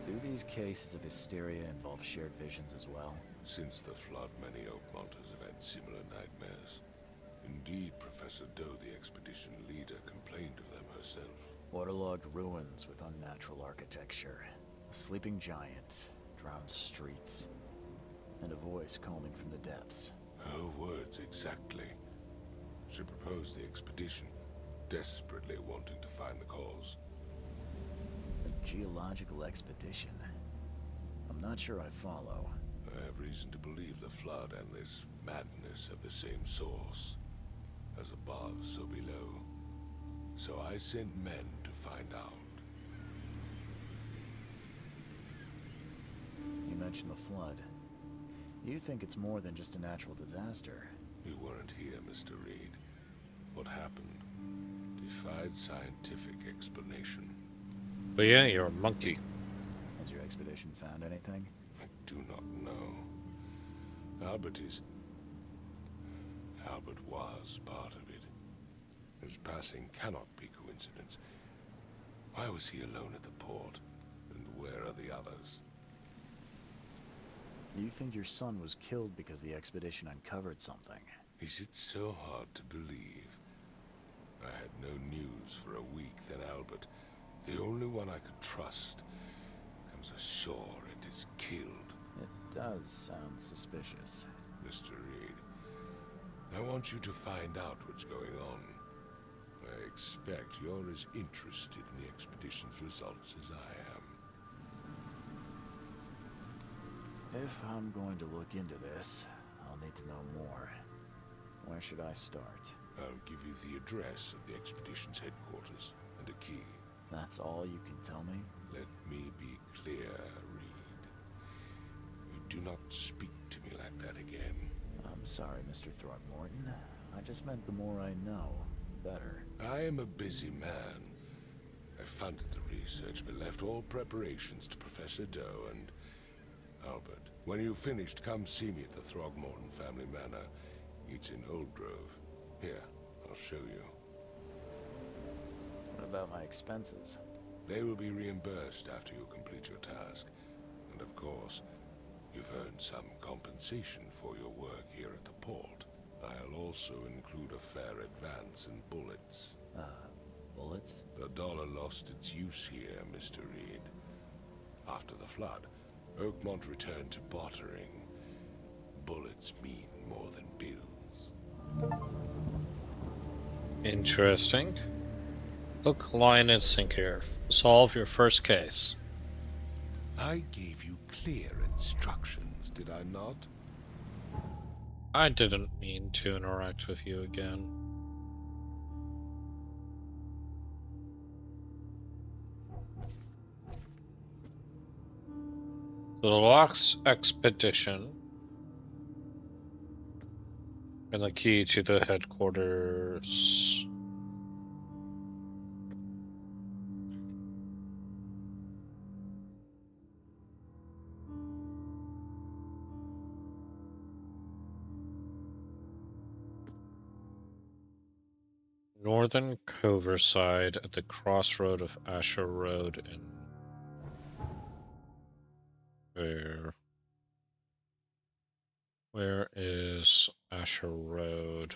Do these cases of hysteria involve shared visions as well? Since the flood, many Oakmonters have had similar nightmares. Indeed, Professor Doe, the expedition leader, complained of them herself. Waterlogged ruins with unnatural architecture, a sleeping giant, drowned streets, and a voice calling from the depths. Her words exactly. She proposed the expedition, desperately wanting to find the cause. A geological expedition? I'm not sure I follow. I have reason to believe the flood and this madness have the same source. As above, so below. So I sent men to find out. You mentioned the flood. You think it's more than just a natural disaster. You weren't here, Mr. Reed. What happened defied scientific explanation. But yeah, you're a monkey. Has your expedition found anything? I do not know. Albert was part of it. His passing cannot be coincidence. Why was he alone at the port? And where are the others? You think your son was killed because the expedition uncovered something? Is it so hard to believe? I had no news for a week, then Albert, the only one I could trust, comes ashore and is killed. It does sound suspicious. Mr. Reed, I want you to find out what's going on. I expect you're as interested in the expedition's results as I am. If I'm going to look into this, I'll need to know more. Where should I start? I'll give you the address of the expedition's headquarters and a key. That's all you can tell me? Let me be clear, Reed. You do not speak to me like that again. I'm sorry, Mr. Throckmorton. I just meant the more I know, the better. I am a busy man. I funded the research, but left all preparations to Professor Doe and Albert. When you've finished, come see me at the Throgmorton family manor. It's in Old Grove. Here, I'll show you. What about my expenses? They will be reimbursed after you complete your task. And of course, you've earned some compensation for your work here at the port. I'll also include a fair advance in bullets. Bullets? The dollar lost its use here, Mr. Reed. After the flood, Oakmont returned to bartering. Bullets mean more than bills. Interesting. Hook, line, and sinker. Solve your first case. I gave you clear instructions, did I not? I didn't mean to interact with you again. The Locke's expedition and the key to the headquarters. Northern Coverside at the crossroad of Asher Road and where is Asher Road?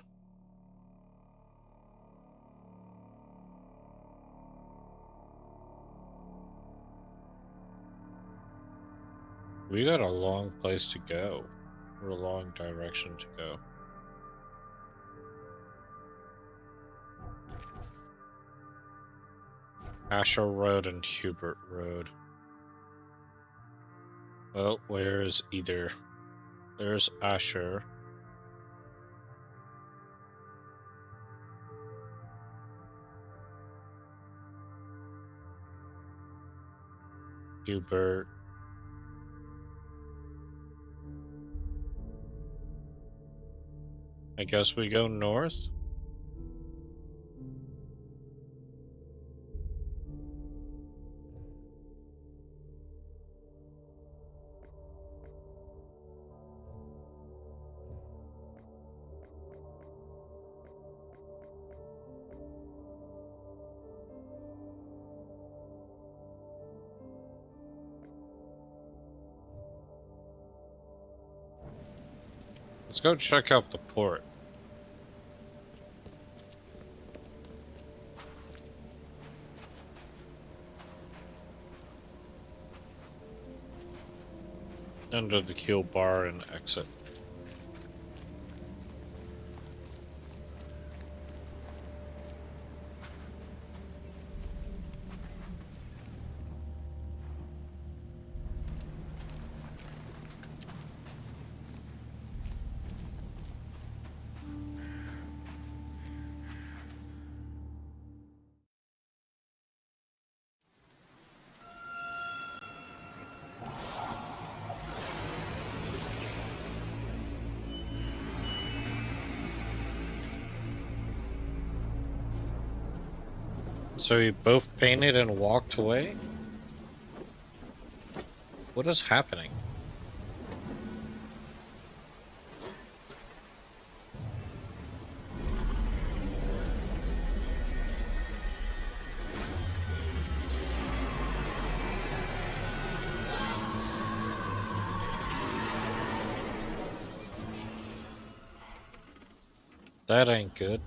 We got a long place to go, or a long direction to go. Asher Road and Hubert Road. Well, where's either? There's Asher. Hubert. I guess we go north. Let's go check out the port. Under the keel bar and exit. So you both fainted and walked away? What is happening? That ain't good.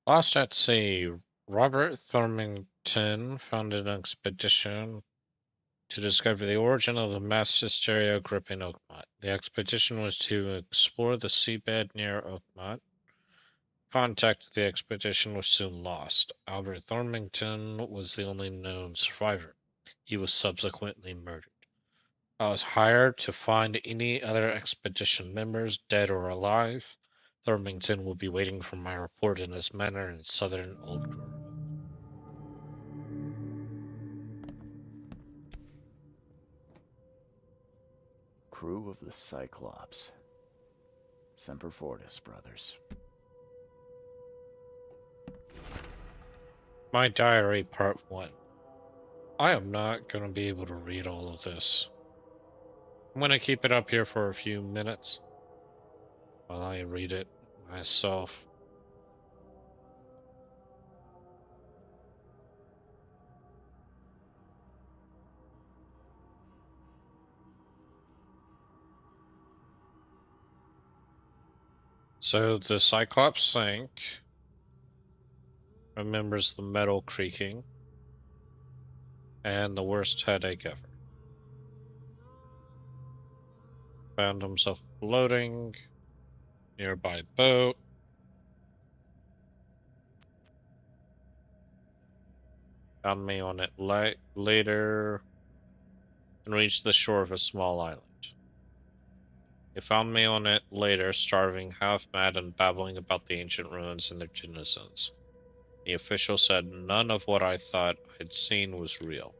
Lost at sea, Robert Thormington founded an expedition to discover the origin of the mass hysteria gripping Oakmont. The expedition was to explore the seabed near Oakmont. Contact with the expedition was soon lost. Albert Thormington was the only known survivor. He was subsequently murdered. I was hired to find any other expedition members, dead or alive. Thormington will be waiting for my report in his manor in southern Old Grove. Crew of the Cyclops. Semper Fortis, brothers. My diary, part 1. I am not going to be able to read all of this. I'm going to keep it up here for a few minutes while I read it myself. So the Cyclops sank, remembers the metal creaking, and the worst headache ever. Found himself floating nearby boat. Found me on it later and reached the shore of a small island. He found me on it later, starving, half mad, and babbling about the ancient ruins and their denizens. The official said none of what I thought I'd seen was real.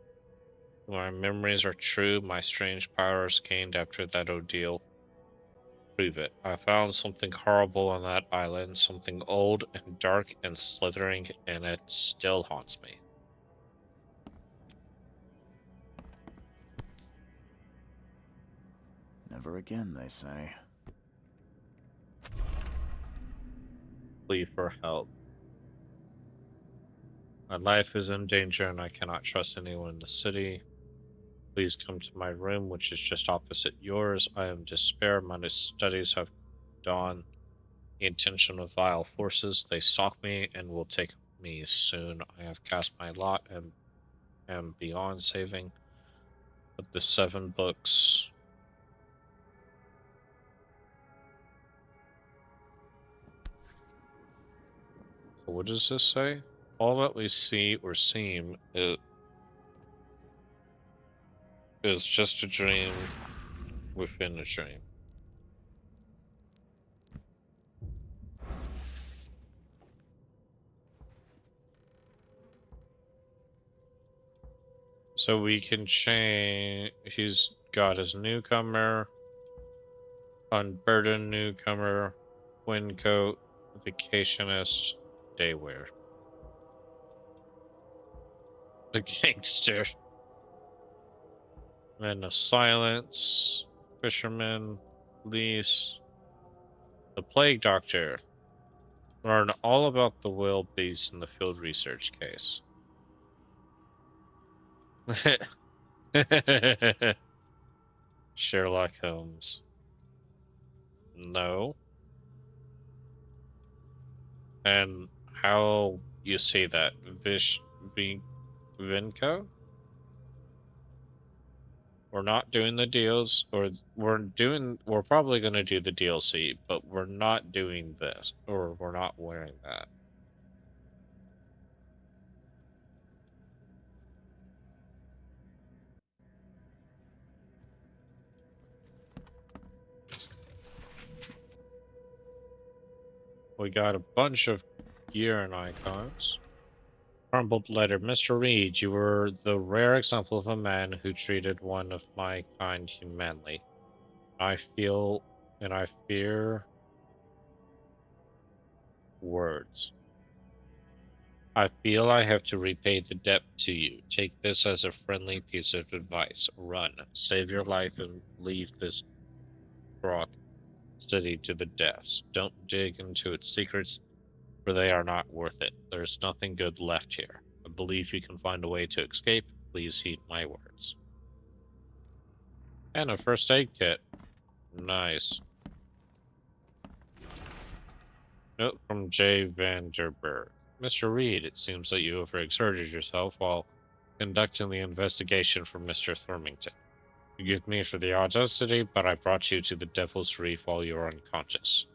If my memories are true, my strange powers gained after that ordeal prove it. I found something horrible on that island, something old and dark and slithering, and it still haunts me. Never again, they say. Plea for help. My life is in danger and I cannot trust anyone in the city. Please come to my room, which is just opposite yours. I am in despair. My studies have dawned the intention of vile forces. They stalk me and will take me soon. I have cast my lot and am beyond saving. But the 7 books. So what does this say? All that we see or seem is just a dream within a dream. So we can change. He's got his newcomer, unburdened newcomer, windcoat, vacationist, daywear. The gangster. Men of silence, fisherman, police, the plague doctor. Learn all about the wildebeest in the field research case. Sherlock Holmes. No. And how you say that? Vinco? We're not doing the deals, or we're probably gonna do the DLC, but we're not doing this, or we're not wearing that. We got a bunch of gear and icons. Crumbled letter. Mr. Reed, you were the rare example of a man who treated one of my kind humanely. I feel and I fear words. I feel I have to repay the debt to you. Take this as a friendly piece of advice. Run. Save your life and leave this rock city to the depths. Don't dig into its secrets, for they are not worth it. There's nothing good left here. I believe you can find a way to escape. Please heed my words. And a first aid kit. Nice. Note from J. Vanderberg. Mr. Reed, it seems that you overexerted yourself while conducting the investigation for Mr. Thormington. Forgive me for the audacity, but I brought you to the Devil's Reef while you were unconscious.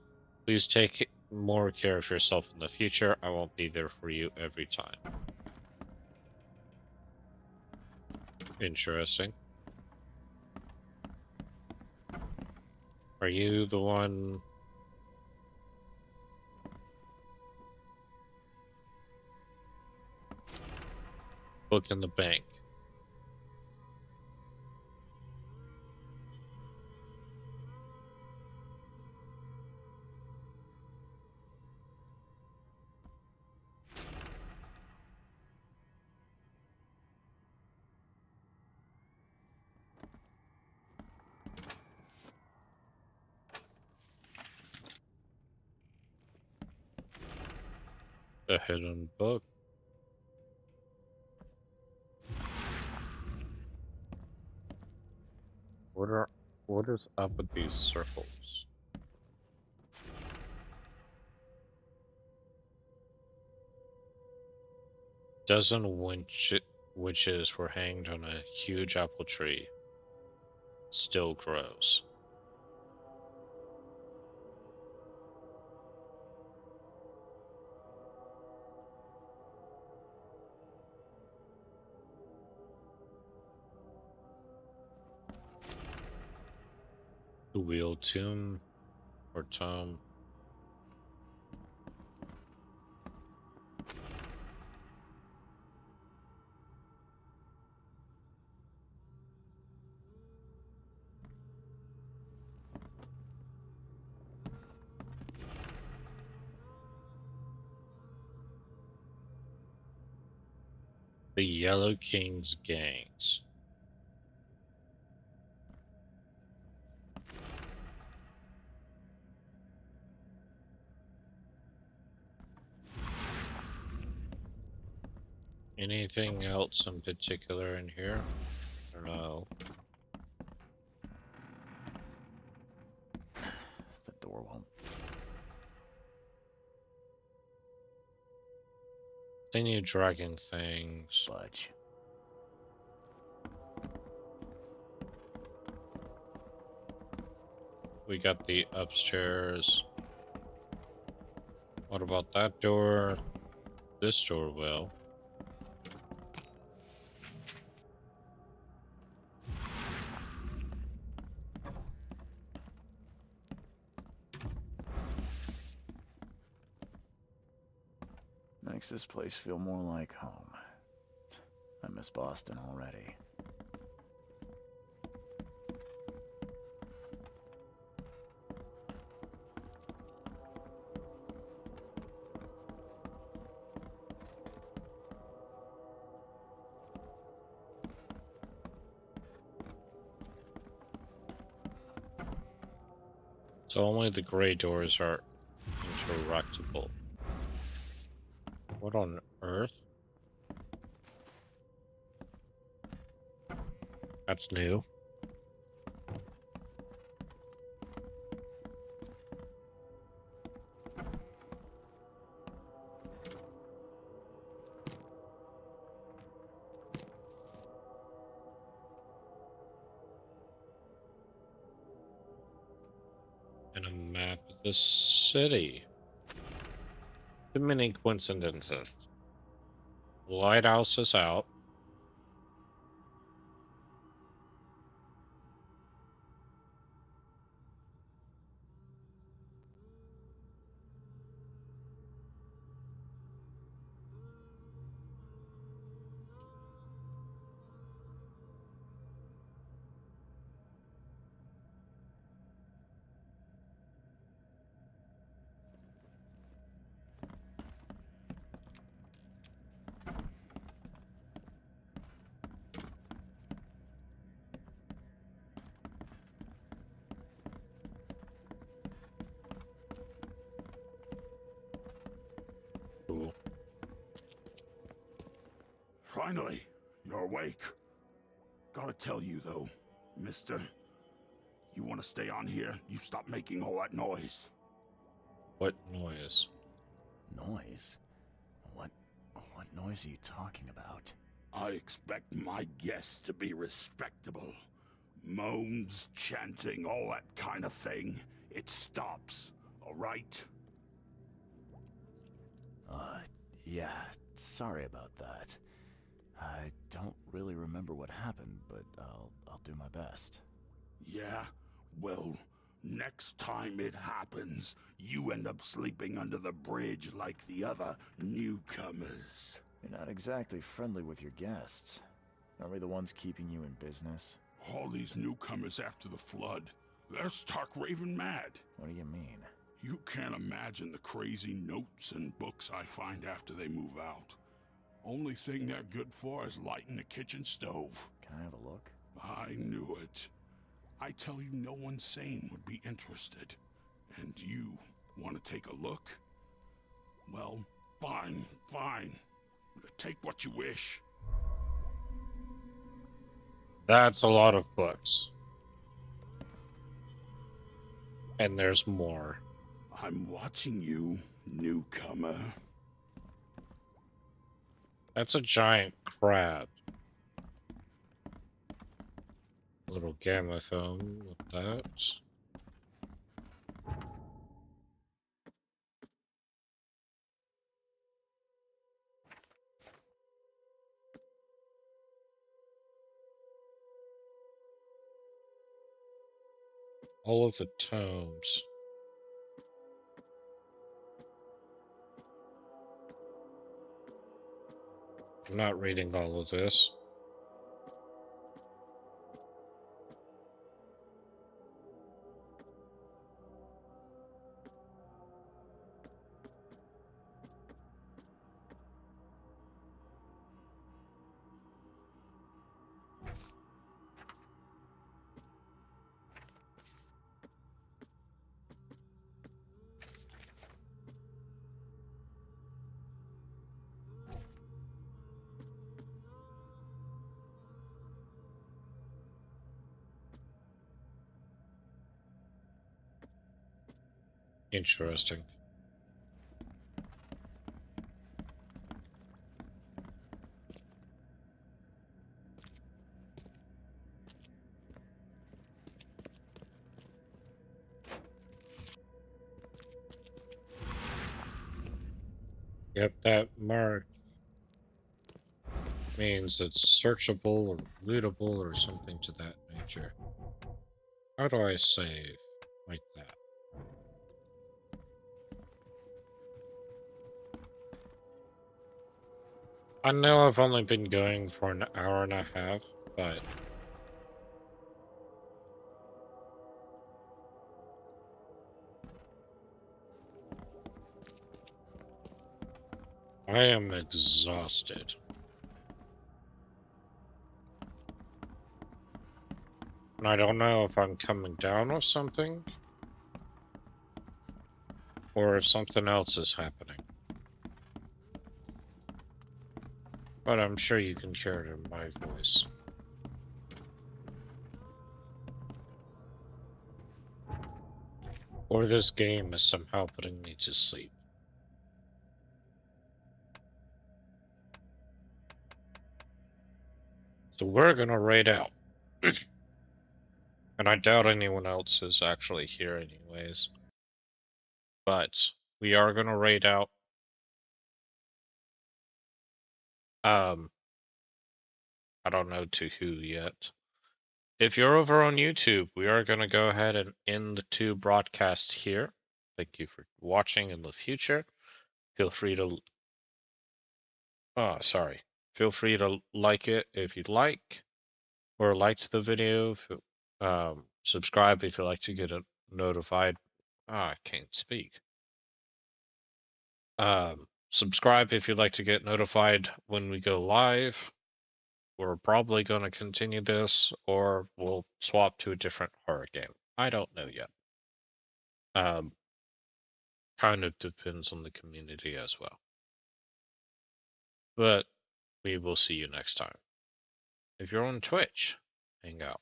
Please take more care of yourself in the future. I won't be there for you every time. Interesting. Are you the one... book in the bank? The hidden book. What is up with these circles? Dozen witches were hanged on a huge apple tree. Still grows. The wheel tomb or tome. The Yellow King's gangs. Anything else in particular in here? I don't know. The door won't... Continue dragging things. budge. We got the upstairs. What about that door? This door will. Makes this place feel more like home. I miss Boston already. So only the gray doors are interactable. What on earth? That's new. And a map of the city. Too many coincidences. Lighthouse is out. Cool. Finally, you're awake. Gotta tell you, though, mister. You want to stay on here? You stop making all that noise. What noise? Noise? What noise are you talking about? I expect my guests to be respectable. Moans, chanting, all that kind of thing. It stops, all right? Yeah, sorry about that. I don't really remember what happened, but I'll do my best. Yeah? Well, next time it happens, you end up sleeping under the bridge like the other newcomers. You're not exactly friendly with your guests. Are we the ones keeping you in business? All these newcomers after the flood, they're stark raving mad. What do you mean? You can't imagine the crazy notes and books I find after they move out. Only thing they're good for is lighting the kitchen stove. Can I have a look? I knew it. I tell you, no one sane would be interested. And you want to take a look? Well, fine, fine. Take what you wish. That's a lot of books. And there's more. I'm watching you, newcomer. That's a giant crab. Little gamma film with that. All of the tomes. I'm not reading all of this. Interesting. Yep, that mark means it's searchable or lootable or something to that nature. How do I save like that? I know I've only been going for an hour and a half, but I am exhausted. And I don't know if I'm coming down with something or if something else is happening. But I'm sure you can hear it in my voice. Or this game is somehow putting me to sleep. So we're gonna raid out. And I doubt anyone else is actually here anyways. But we are gonna raid out. I don't know to who yet. If you're over on YouTube, we are gonna go ahead and end the 2 broadcasts here. Thank you for watching in the future. Feel free to Feel free to like it if you'd like, or liked the video. Subscribe if you'd like to get notified. I can't speak. Subscribe if you'd like to get notified when we go live. We're probably going to continue this, or we'll swap to a different horror game. I don't know yet. Kind of depends on the community as well. But we will see you next time. If you're on Twitch, hang out.